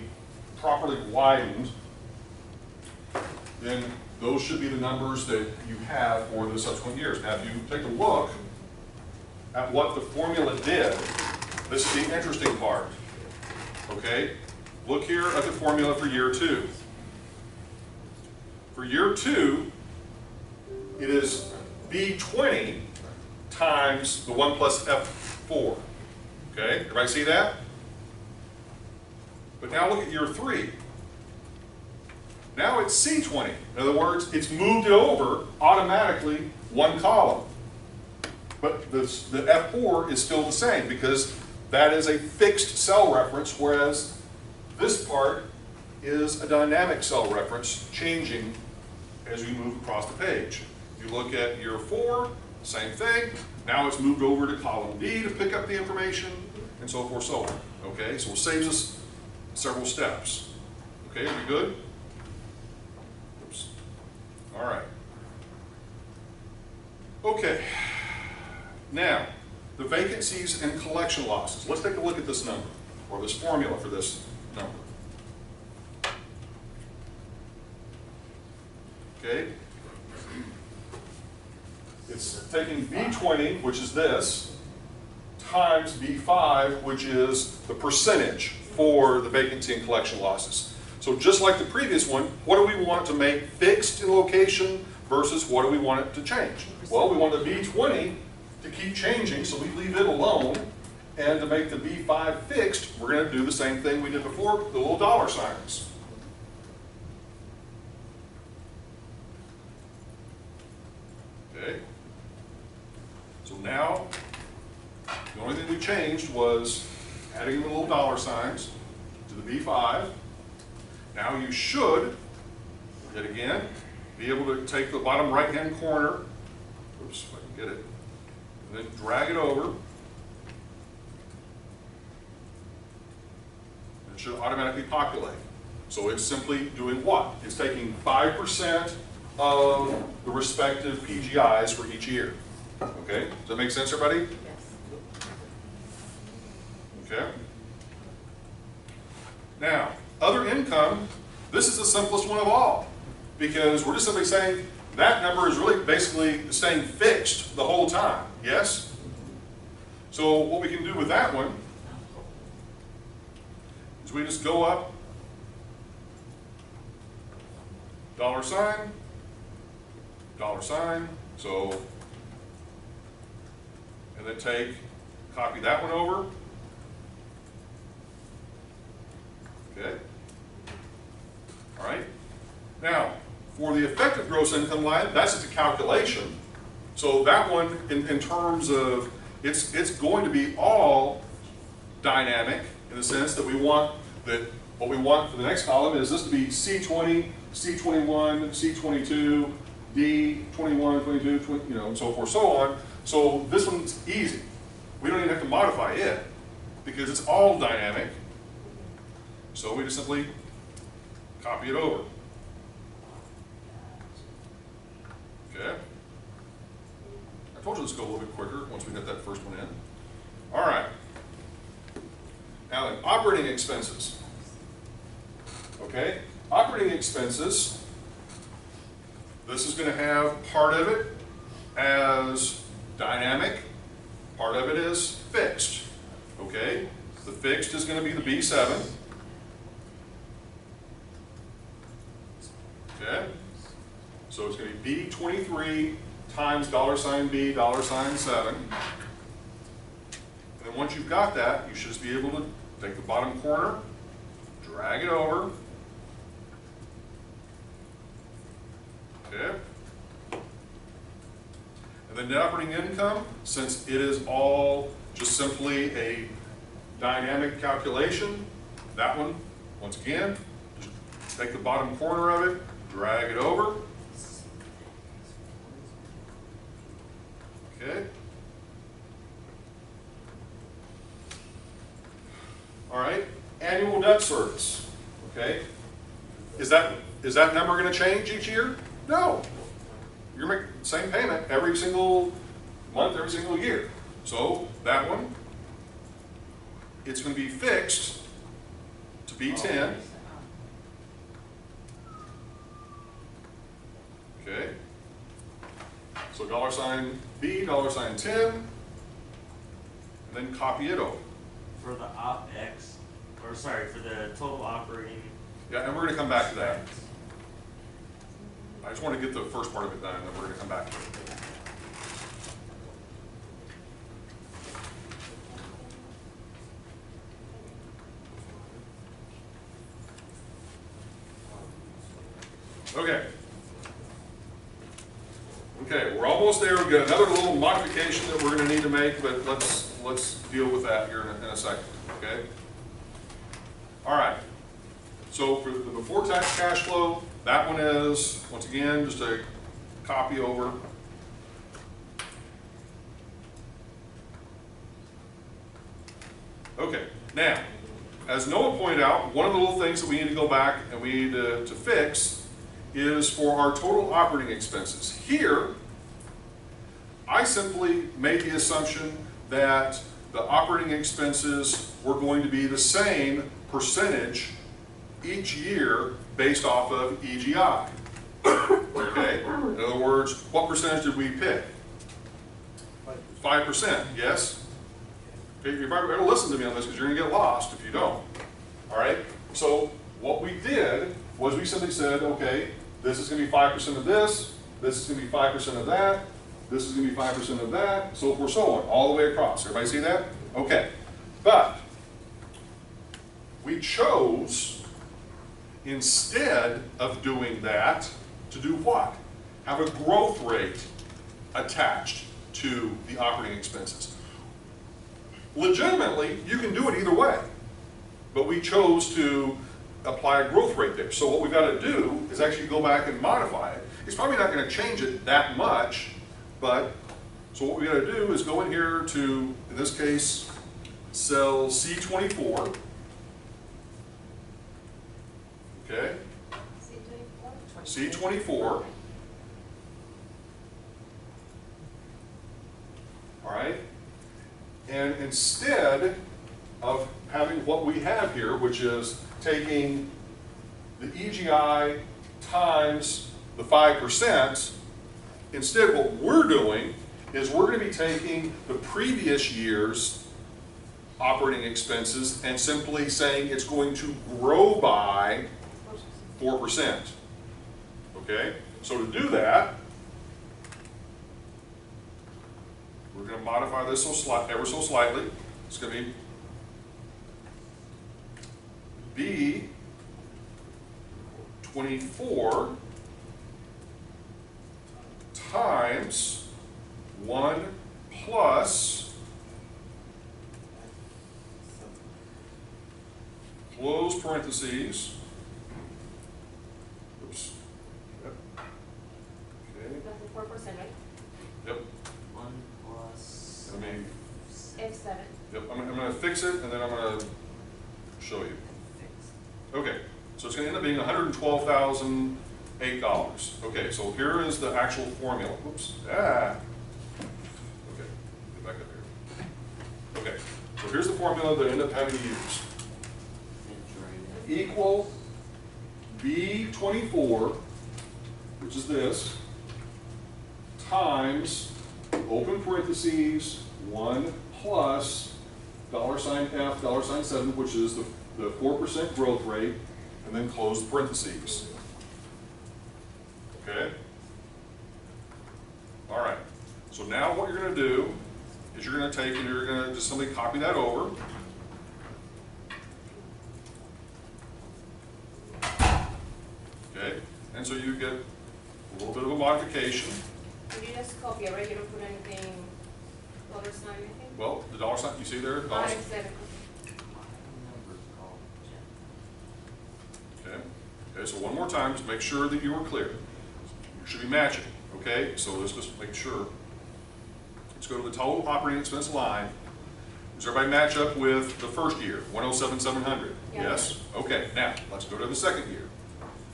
properly widened, then those should be the numbers that you have for the subsequent years. Now, if you take a look at what the formula did, this is the interesting part. Okay? Look here at the formula for year 2. For year 2, it is B20 times the 1 plus F4. Okay, everybody see that? But now look at year 3. Now it's C20. In other words, it's moved it over automatically 1 column. But the F4 is still the same because that is a fixed cell reference, whereas this part is a dynamic cell reference changing as you move across the page. You look at year 4, same thing. Now it's moved over to column D to pick up the information, and so forth, so on. Okay, so it saves us several steps. Okay, are we good? Oops. All right. Okay. Now, the vacancies and collection losses. Let's take a look at this number, or this formula for this number. Okay. It's taking B20, which is this, times B5, which is the percentage for the vacancy and collection losses. So just like the previous one, what do we want to make fixed in location versus what do we want it to change? Well, we want the B20 to keep changing, so we leave it alone. And to make the B5 fixed, we're going to do the same thing we did before, the little dollar signs. Okay. So now, the only thing we changed was adding the little dollar signs to the B5. Now you should, yet again, be able to take the bottom right-hand corner, oops, if I can get it, and then drag it over. It should automatically populate. So it's simply doing what? It's taking 5% of the respective PGIs for each year. Okay, does that make sense, everybody? Yes. Okay. Now, other income, this is the simplest one of all, because we're just simply saying that number is really basically staying fixed the whole time, yes? So what we can do with that one is we just go up, dollar sign, so, and then copy that one over. Okay. All right. Now, for the effective gross income line, that's just a calculation. So that one, in terms of, it's going to be all dynamic in the sense that we want that, what we want for the next column is this to be C20, C21, C22, D21, 22, 20, you know, and so forth, so on. So this one's easy. We don't even have to modify it because it's all dynamic. So we just simply copy it over. Okay. I told you this would go a little bit quicker once we get that first one in. All right. Now, operating expenses. Okay. Operating expenses. This is going to have part of it as dynamic, part of it is fixed. Okay? The fixed is going to be the B7. Okay? So it's going to be B23 times $B, $7. And then once you've got that, you should just be able to take the bottom corner, drag it over. Okay? And then net operating income, since it is all just simply a dynamic calculation, that one, once again, just take the bottom corner of it, drag it over. Okay? All right, annual debt service. Okay? Is that number going to change each year? No. You're making the same payment every single month, every single year. So that one, it's going to be fixed to B10. Okay. So $B, $10, and then copy it over. For the OpEx, or sorry, for the total operating. Yeah, and we're going to come back to that. I just want to get the first part of it done, and then we're going to come back to it. Okay. Okay, we're almost there. We've got another little modification that we're going to need to make, but let's deal with that here in a second. Okay. All right. So for the before tax cash flow, that one is once again just a copy over. Okay. Now, as Noah pointed out, one of the little things that we need to go back and we need to fix is for our total operating expenses. Here, I simply made the assumption that the operating expenses were going to be the same percentage each year based off of EGI. Okay? In other words, what percentage did we pick? 5%, yes? Okay, you're going to listen to me on this because you're going to get lost if you don't. All right? So what we did was we simply said, okay, this is going to be 5% of this is going to be 5% of that, this is going to be 5% of that, so forth, so on, all the way across. Everybody see that? Okay. But we chose, instead of doing that, to do what? Have a growth rate attached to the operating expenses. Legitimately, you can do it either way, but we chose to apply a growth rate there. So what we've got to do is actually go back and modify it. It's probably not going to change it that much, but so what we got to do is go in here to, in this case, cell C24. Okay? C24. All right? And instead of having what we have here, which is taking the EGI times the 5%, instead what we're doing is we're going to be taking the previous year's operating expenses and simply saying it's going to grow by 4%. Okay? So to do that, we're going to modify this ever so slightly. It's going to be B24 times 1 plus close parentheses. Oops. Yep. Okay. That's the 4%, right? Yep. 1 plus. I mean, F7. yep. I'm going to fix it and then I'm going to show you. Okay. So it's going to end up being $112,008. Okay. So here is the actual formula. Whoops. Ah. Okay. Get back up here. Okay. So here's the formula that I end up having to use. Equal B24, which is this, times open parentheses, 1 plus $F, $7, which is the 4% growth rate, and then close the parentheses. Okay? All right. So now what you're going to do is you're going to take and you're going to just simply copy that over. Okay? And so you get a little bit of a modification. Did you just copy it, right? You don't put anything, dollar sign, anything? Well, the $, you see there? Not Dollars. exactly. Number's called Jen. Okay. Okay, so one more time, just make sure that you are clear. You should be matching, okay? So let's just make sure. Let's go to the total operating expense line. Does everybody match up with the first year, 107,700? Yeah. Yes? Okay, now, let's go to the second year.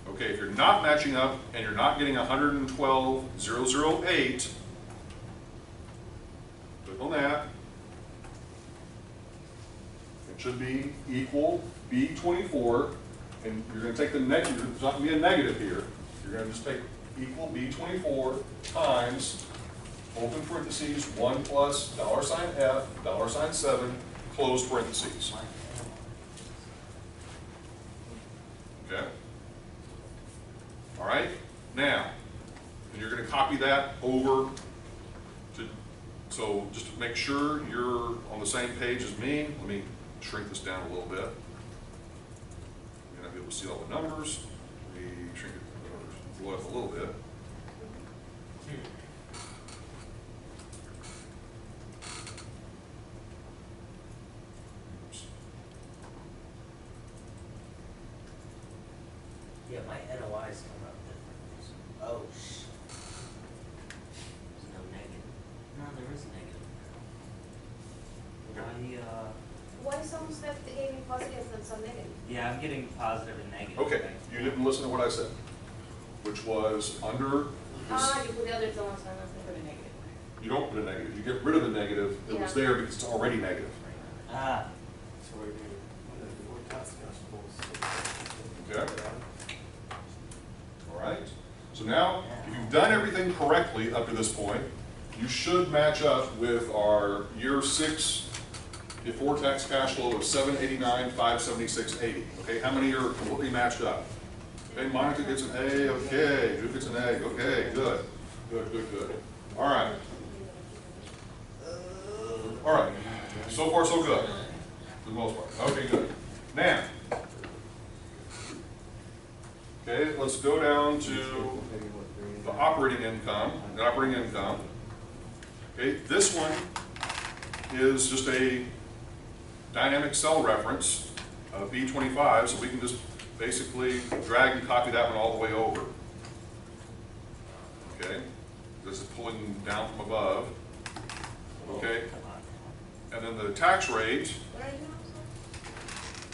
Okay, if you're not matching up and you're not getting 112,008, click on that. It should be equal B24, and you're going to take the negative, there's not going to be a negative here. You're going to just take equal B24 times, open parentheses, 1 plus $F, $7, close parentheses. Okay? All right? Now, and you're going to copy that over to, so just to make sure you're on the same page as me, let me shrink this down a little bit. You're going to be able to see all the numbers. Let me shrink it, blow it up a little bit. Yeah, my NOI's coming up different. Oh, there's no negative. No, there is a negative. Why some stuff they gave me positive and some negative? Yeah, I'm getting positive and negative. Okay, you didn't listen to what I said, which was under this, You put the other dollar sign on Put a negative. you don't put a negative, you get rid of the negative that was Yeah. there because it's already negative. Ah, So we're doing four task goals. Okay? All right? So now, if you've done everything correctly up to this point, you should match up with our year 6 before tax cash flow of 789,576.80. Okay, how many are completely matched up? Okay, Monica gets an A, okay, Drew gets an A, okay, good. Good, good, good. All right. All right, so far so good, for the most part. Okay, good. Now, okay, let's go down to the operating income, the operating income. Okay, this one is just a dynamic cell reference of B25, so we can just basically drag and copy that one all the way over. Okay, this is pulling down from above. Okay, and then the tax rate, What are you doing?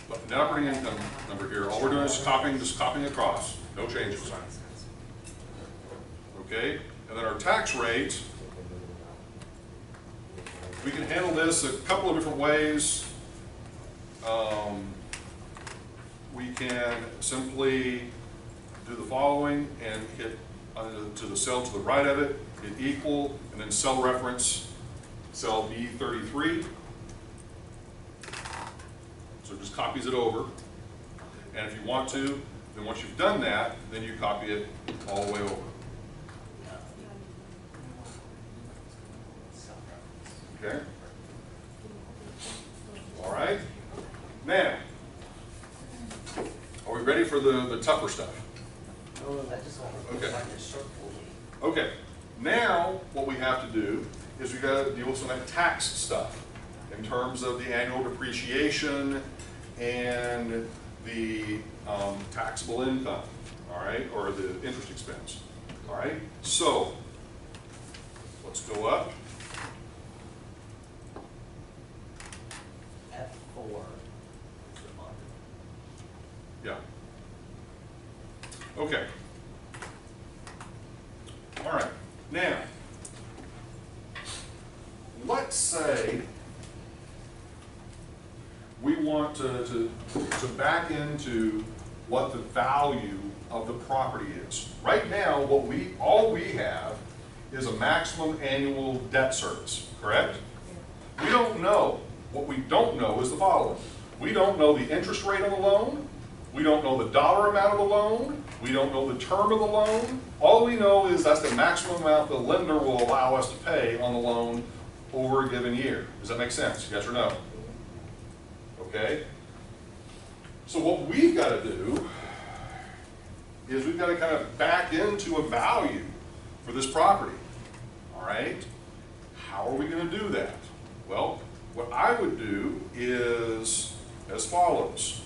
but net operating income number here, all we're doing is just copying across, no changes. Okay, and then our tax rate, we can handle this a couple of different ways. We can simply do the following and hit to the cell to the right of it, hit equal, and then cell reference, cell B33. So it just copies it over. And if you want to, then once you've done that, then you copy it all the way over. Okay? All right? Now, are we ready for the tougher stuff? I just want to Okay. find the circle. Okay. Now, what we have to do is we got to deal with some of that tax stuff in terms of the annual depreciation and the taxable income, all right, or the interest expense, all right? So, let's go up. F4. Yeah. Okay. All right. Now, let's say we want to back into what the value of the property is. Right now, all we have is a maximum annual debt service, correct? We don't know. What we don't know is the following. We don't know the interest rate on the loan. We don't know the dollar amount of the loan. We don't know the term of the loan. All we know is that's the maximum amount the lender will allow us to pay on the loan over a given year. Does that make sense? Yes or no? Okay? So what we've got to do is we've got to kind of back into a value for this property. All right? How are we going to do that? Well, what I would do is as follows.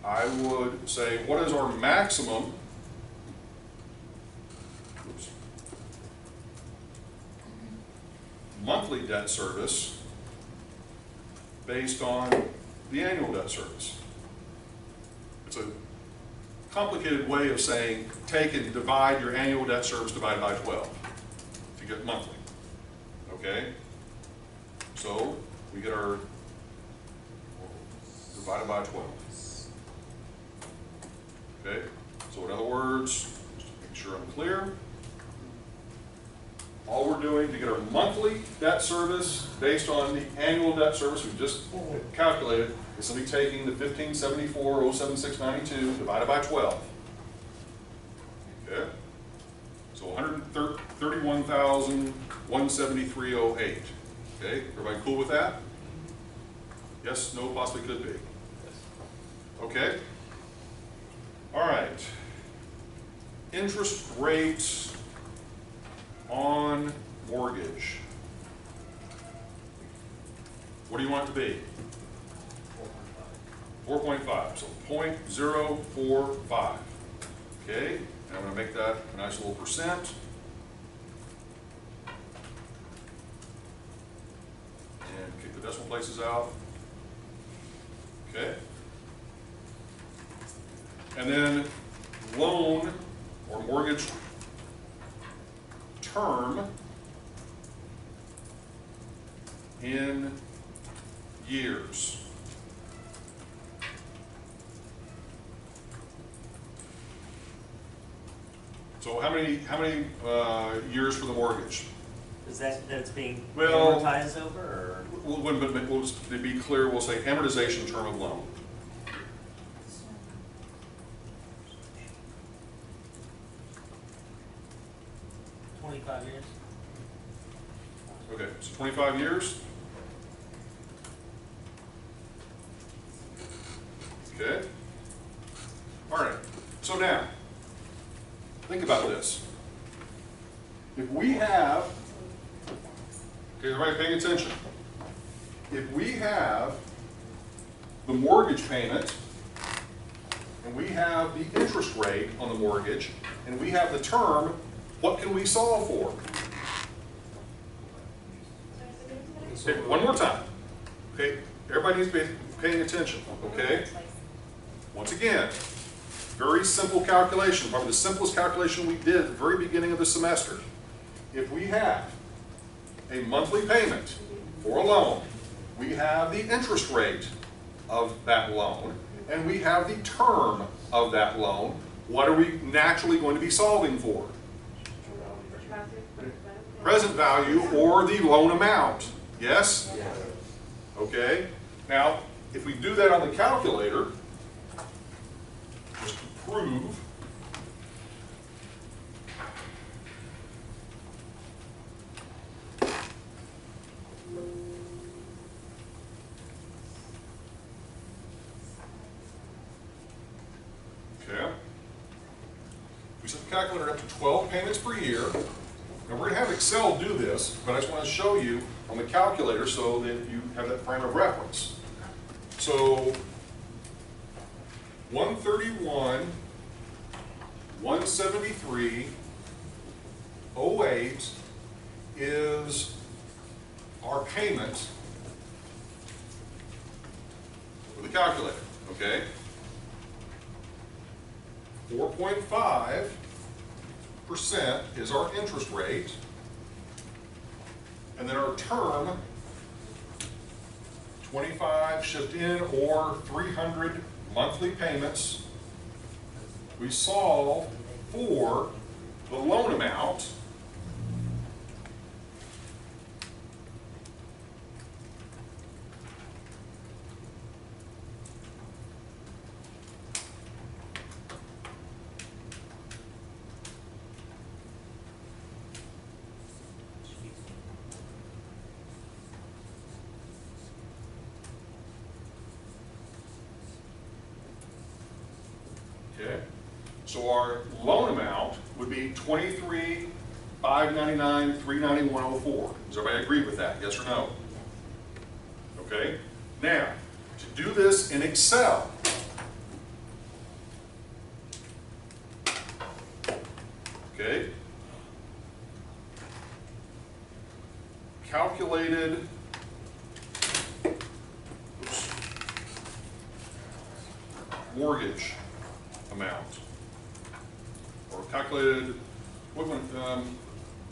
I would say, what is our maximum monthly debt service based on the annual debt service? It's a complicated way of saying take and divide your annual debt service divided by 12 to get monthly. Okay? So we get our divided by 12. Okay? So in other words, just to make sure I'm clear, all we're doing to get our monthly debt service based on the annual debt service we just calculated is simply taking the 1574,076.92 divided by 12. Okay? So 131,173.08. Okay? Everybody cool with that? Yes, no, possibly could be. Okay? All right. Interest rates on mortgage. What do you want it to be? 4.5. So 0.045. Okay? And I'm going to make that a nice little percent. And kick the decimal places out. Okay? And then loan or mortgage term in years. So how many years for the mortgage? Is that's being Well, amortized over, or? We'll just, to be clear, we'll say amortization term of loan. Years? Okay, so 25 years. Okay. All right. So now, think about this. If we have, okay, everybody paying attention. If we have the mortgage payment, and we have the interest rate on the mortgage, and we have the term, what can we solve for? Okay, one more time. Okay, everybody needs to be paying attention. Okay. Once again, very simple calculation, probably the simplest calculation we did at the very beginning of the semester. If we have a monthly payment for a loan, we have the interest rate of that loan, and we have the term of that loan, what are we naturally going to be solving for? Present value or the loan amount. Yes? Okay. Now, if we do that on the calculator, just to prove, okay, we set the calculator up to 12 payments per year. Now we're going to have Excel do this, but I just want to show you on the calculator so that you have that frame of reference. So 131, 173.08 is our payment for the calculator, okay? 4.5% is our interest rate, and then our term, 25 shift in or 300 monthly payments. We solve for the loan amount, So our loan amount would be $23,599,391.04. Does everybody agree with that? Yes or no? Okay. Now, to do this in Excel, okay, calculated, oops, mortgage amount, or calculated, what one, you want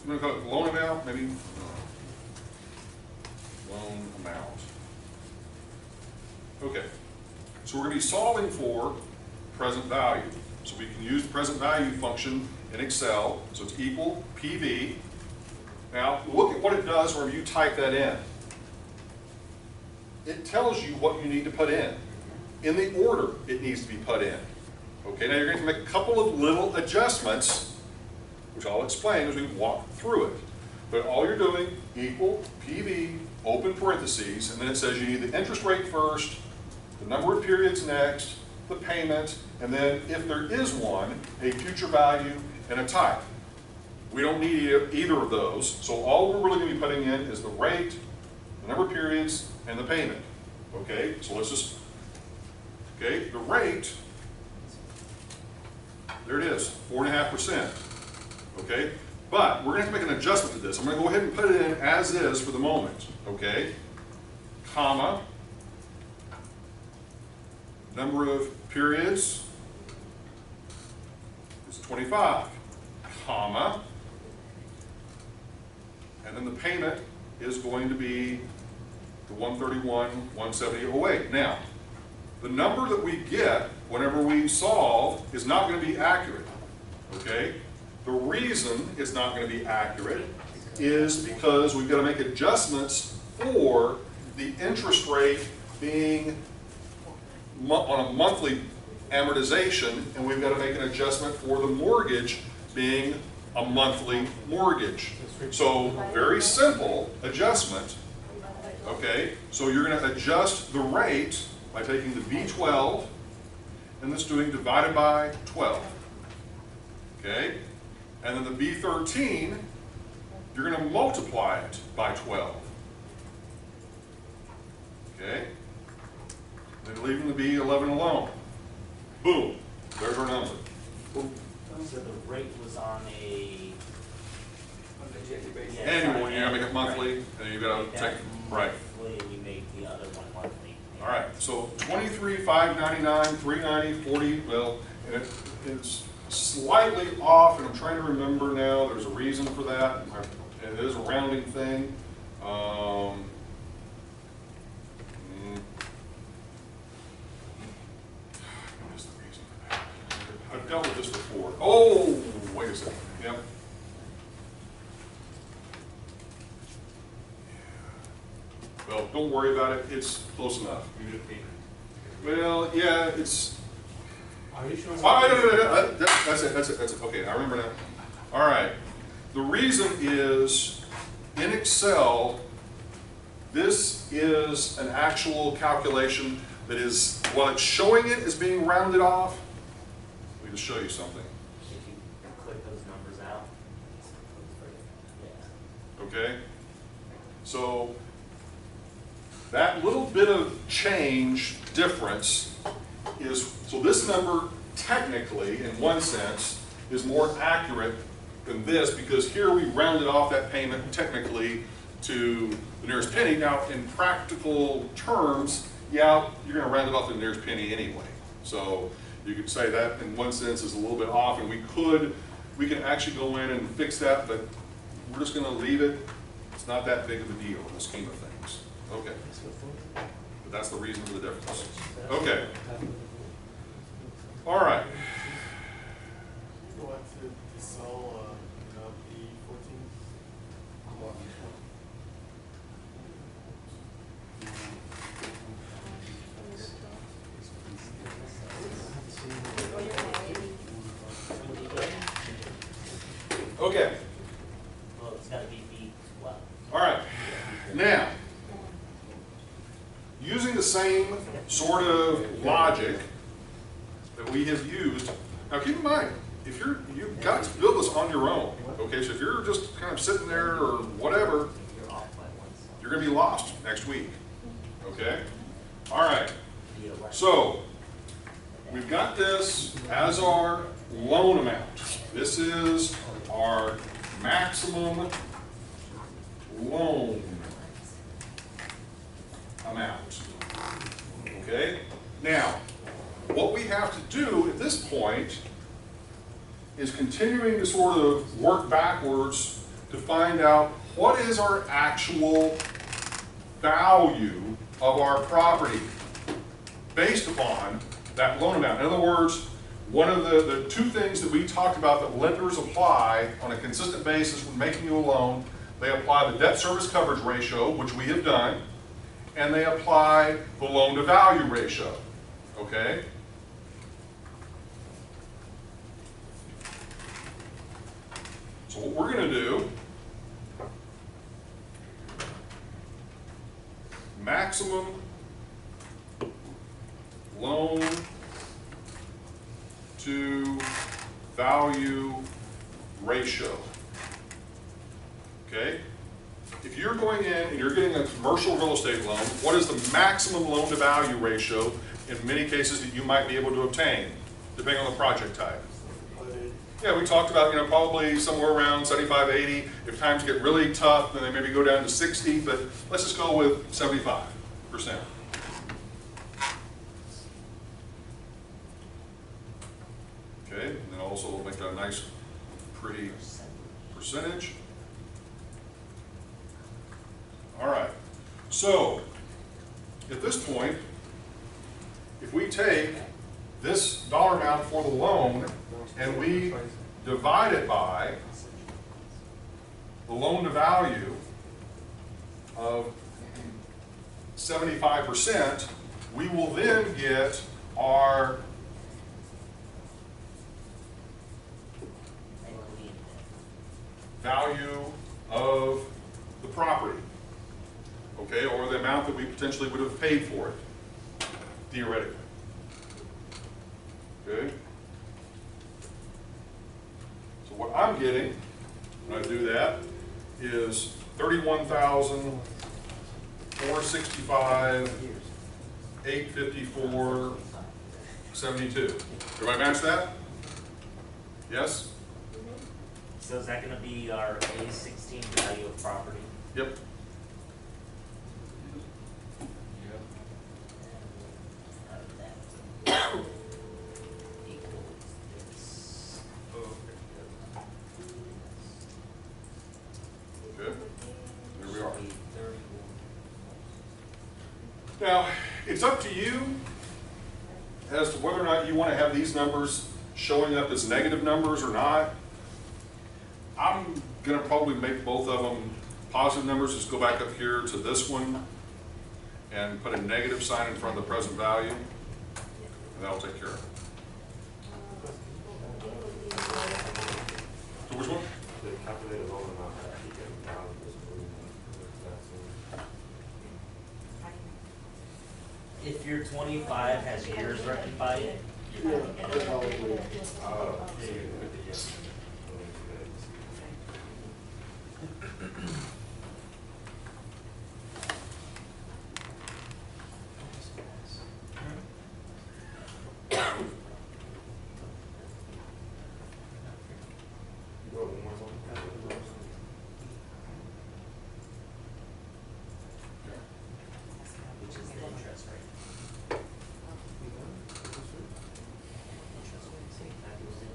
to call it loan amount, maybe? Loan amount. Okay, so we're going to be solving for present value. So we can use the present value function in Excel. So it's equal PV. Now look at what it does whenever you type that in. It tells you what you need to put in the order it needs to be put in. Okay, now you're going to make a couple of little adjustments, which I'll explain as we walk through it. But all you're doing, equal PV, open parentheses, and then it says you need the interest rate first, the number of periods next, the payment, and then if there is one, a future value and a type. We don't need either of those, so all we're really going to be putting in is the rate, the number of periods, and the payment. Okay, so let's just, okay, the rate, there it is, 4.5%. Okay, but we're going to have to make an adjustment to this. I'm going to go ahead and put it in as is for the moment. Okay, comma, number of periods is 25, comma, and then the payment is going to be the 131,170.08. Now, the number that we get whenever we solve is not going to be accurate. Okay, the reason it's not going to be accurate is because we've got to make adjustments for the interest rate being on a monthly amortization, and we've got to make an adjustment for the mortgage being a monthly mortgage. So very simple adjustment. Okay, so you're going to adjust the rate by taking the B12 and this doing divided by 12. Okay, and then the B13, you're going to multiply it by 12. Okay, then leaving the B11 alone. Boom, there's our number. So the rate was on a. Yeah, Annual, you gotta make it monthly, and you gotta Make take, that right. monthly, and we make the other one monthly. All right, so 23, 599, 390, 40, well, and it's slightly off, and I'm trying to remember now, there's a reason for that, and it is a rounding thing. What is the reason for that? I've dealt with this before. Oh, wait a second, yep. Well, don't worry about it, it's close enough. Well, yeah, it's, Are you sure? that's it, okay, I remember now. All right, the reason is, in Excel, this is an actual calculation that is, while it's showing it as being rounded off, let me just show you something, If you click those numbers out. Yeah. okay? So, that little bit of change difference is, so this number technically, in one sense, is more accurate than this because here we rounded off that payment technically to the nearest penny. Now, in practical terms, yeah, you're going to round it off to the nearest penny anyway. So you could say that in one sense is a little bit off, and we can actually go in and fix that, but we're just going to leave it. It's not that big of a deal in the scheme of things. Okay. But that's the reason for the difference. Okay. All right. Go back to Excel, B14. Okay. Well, it's gotta be B12. All right. Now, using the same sort of logic that we have used Now keep in mind, if you've got to build this on your own, okay, so if you're just kind of sitting there or whatever, You're off by one cent. you're gonna be lost next week, okay? All right, The election. so we've got this as our loan amount. This is our maximum loan amount, okay? Now, what we have to do at this point is continuing to sort of work backwards to find out what is our actual value of our property based upon that loan amount. In other words, one of the two things that we talked about that lenders apply on a consistent basis when making you a loan, they apply the debt service coverage ratio, which we have done, and they apply the loan to value ratio, okay? So what we're going to do, maximum loan to value ratio. Okay? If you're going in and you're getting a commercial real estate loan, what is the maximum loan to value ratio in many cases that you might be able to obtain, depending on the project type? Yeah, we talked about, probably somewhere around 75, 80. If times get really tough, then they maybe go down to 60, but let's just go with 75%. Okay, and then also we'll make that a nice, pretty percentage. All right, so at this point, if we take this dollar amount for the loan and we divide it by the loan to value of 75%, we will then get our value of the property, okay, or the amount that we potentially would have paid for it, theoretically. Okay? So what I'm getting when I do that is $31,465, $854, $72. Everybody match that? Yes? So is that gonna be our A16 value of property? Yep. Out of that equals this. Good. There we are. 31. Now, it's up to you as to whether or not you want to have these numbers showing up as negative numbers or not. I'm going to probably make both of them positive numbers. Just go back up here to this one and put a negative sign in front of the present value, and that'll take care of it. So which one? The calculated loan amount that you get now is If your 25 has years written by it, you're gonna get it. Which is the interest rate. Interest rate, say factors in.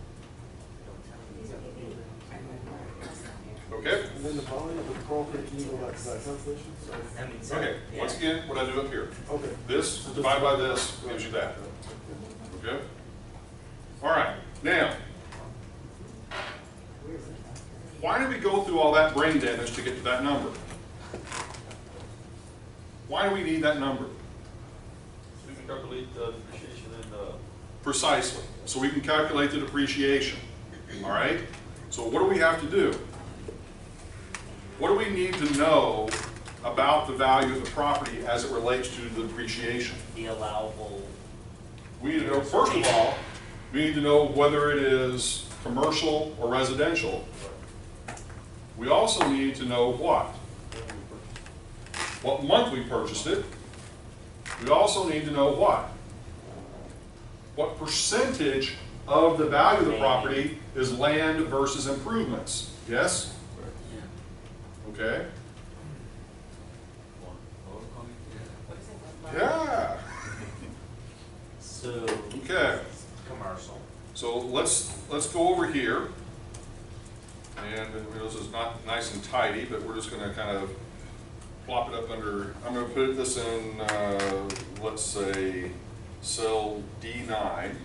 Don't tell me. Okay? And then the volume of the property, can you go back to that translation? I mean, so, Okay, yeah. once again, what I do up here. Okay. This divided by this gives you that. Okay? All right, now, why did we go through all that brain damage to get to that number? Why do we need that number? So you can calculate the depreciation and Precisely, so we can calculate the depreciation, all right? So what do we have to do? What do we need to know about the value of the property as it relates to the depreciation? The allowable. We need to know, first of all, We need to know whether it is commercial or residential. We also need to know what month we purchased it. We also need to know what percentage of the value of the property is land versus improvements. Yes? Okay? Yeah. So, Okay. commercial. So let's go over here. And this is not nice and tidy, but we're just going to kind of plop it up under, I'm going to put this in, let's say, cell D9.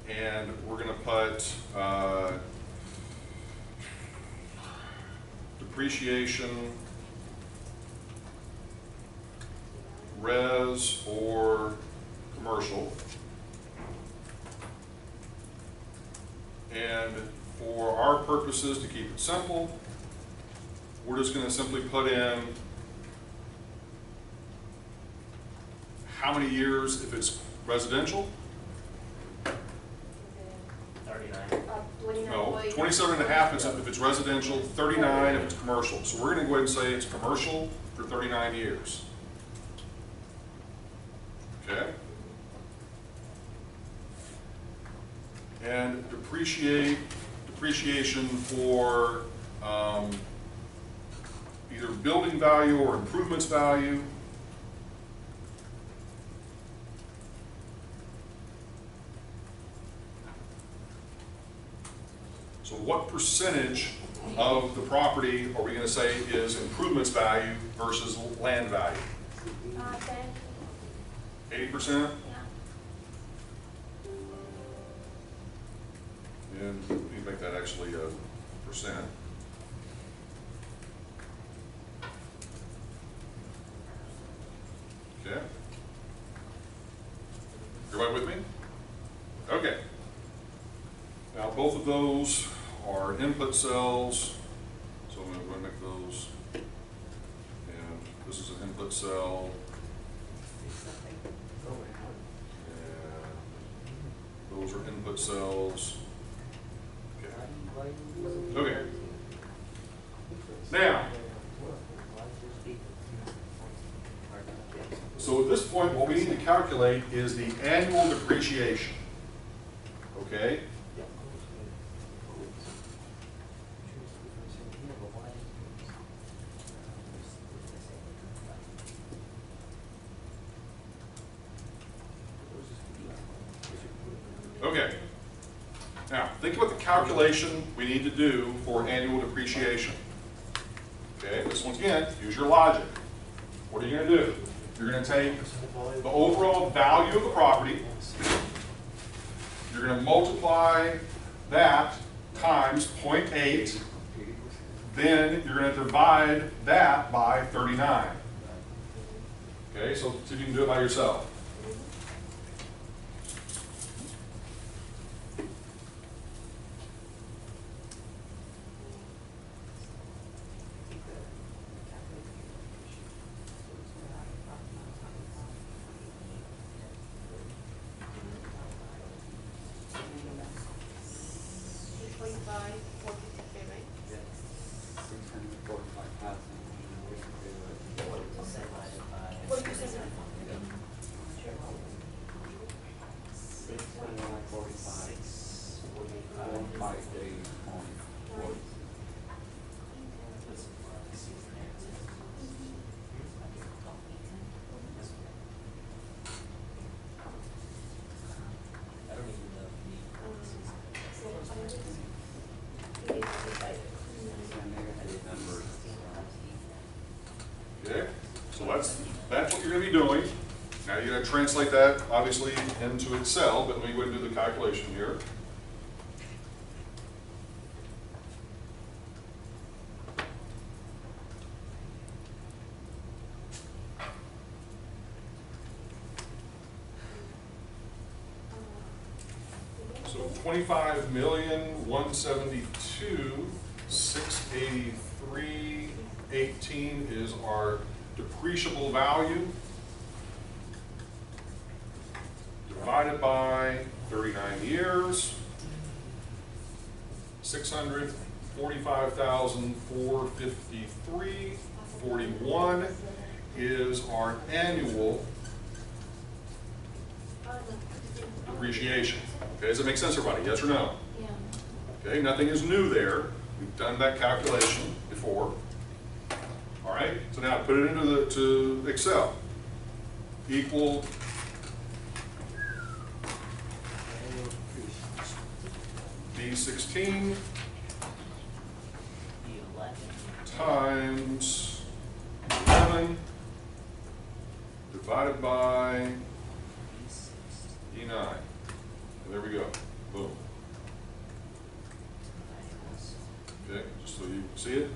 And we're going to put depreciation, res or commercial. And for our purposes, to keep it simple, we're just going to simply put in how many years if it's residential? 39. 29. No, 27 and a half is if it's residential, 39 if it's commercial. So we're going to go ahead and say it's commercial for 39 years. Okay? And depreciation for either building value or improvements value. So what percentage of the property are we going to say is improvements value versus land value? 10. 80%? Yeah. And you make that actually a percent. Okay. Everybody with me? Okay. Now both of those are input cells, so I'm going to go and make those. And this is an input cell. And those are input cells. Okay. Now, so at this point, what we need to calculate is the annual depreciation. Okay? Okay. Now, think about the calculation we need to do for annual depreciation. Okay, this once again, use your logic. What are you going to do? You're going to take the overall value of the property, you're going to multiply that times 0.8, then you're going to divide that by 39. Okay, so see if you can do it by yourself. Okay, so that's what you're going to be doing. Now you're going to translate that obviously into Excel, but let me go ahead and do the calculation here. So 25,172,683.18 is our depreciable value divided by 39 years, 645,453.41 is our annual depreciation. Okay, does that make sense, everybody? Yes or no? Yeah. Okay, nothing is new there. We've done that calculation before. All right, so now put it into to Excel. Equal B16 times 11 divided by E9. And there we go. Boom. Okay, just so you see it.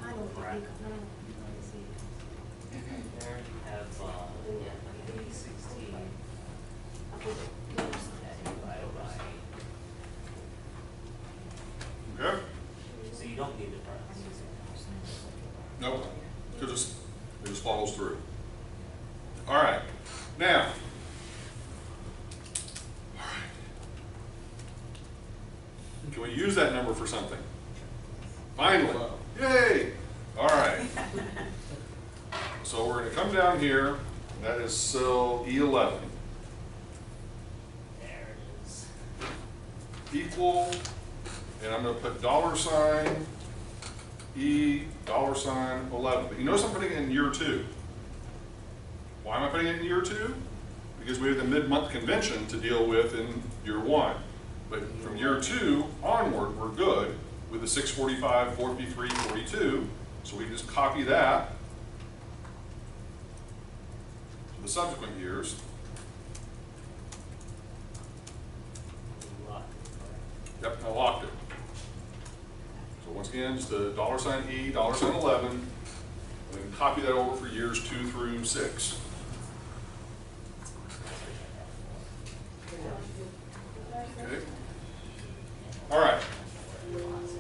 I don't think, Right. no, let me see. There you have, B16, I put the other side. divided by, Okay? so you don't need the parentheses. Nope. It just follows through. All right. Now. All right. Can we use that number for something? Finally. Yay! All right. So we're going to come down here. That is cell E11. There it is. Equal, and I'm going to put $sign E $11. But you notice I'm putting it in year 2. Why am I putting it in year 2? Because we have the mid-month convention to deal with in year 1. But from year 2 onward, we're good with the 645, 453, 42. So we just copy that to the subsequent years. Yep, I locked it. So once again, just the $sign E, $sign 11, and then copy that over for years 2 through 6. Okay. All right.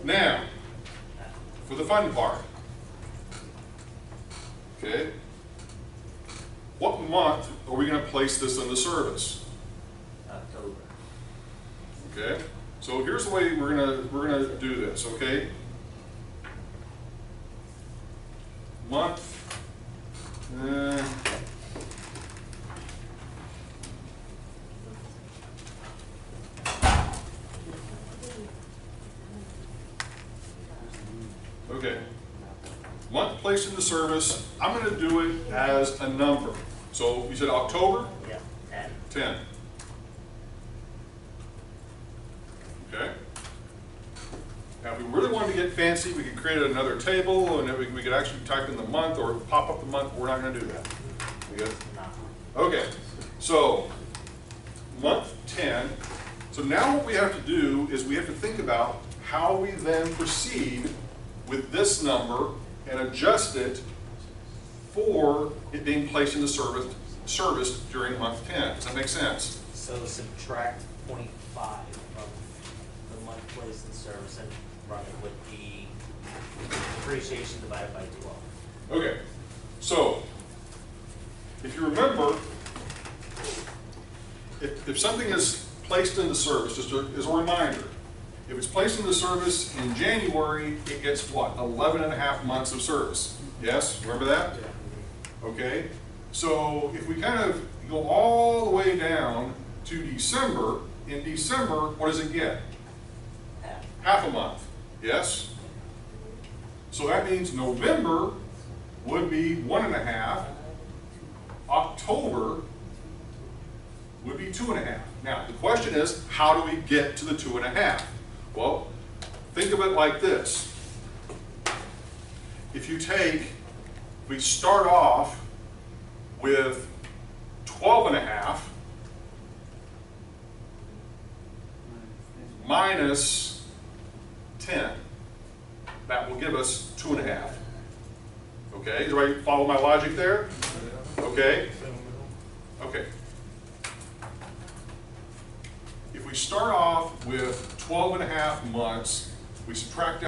Now, for the fun part. Okay. What month are we going to place this into service? October. Okay. So here's the way we're gonna do this. Okay. Month. Okay. Month placed into service. I'm going to do it as a number. So you said October? Yeah, 10. 10. Okay. Now, if we really wanted to get fancy, we could create another table, and we could actually type in the month or pop up the month. We're not going to do that. We good? No. Okay. So, month 10. So now what we have to do is we have to think about how we then proceed with this number and adjust it for it being placed into service during month 10. Does that make sense? So subtract 0.5 from the month placed in service and run it with the depreciation divided by 12. Okay, so if you remember, if something is placed into service, just as a reminder, if it's placed into service in January, it gets what? 11 and a half months of service. Yes, remember that? Okay, so if we kind of go all the way down to December, in December, what does it get? Half a month, yes? So that means November would be 1.5, October would be 2.5. Now, the question is, how do we get to the 2.5? Well, think of it like this. If we start off with 12.5 minus 10, that will give us 2.5. Okay, does everybody follow my logic there? Okay, Okay. If we start off with 12 and a half months, we subtract out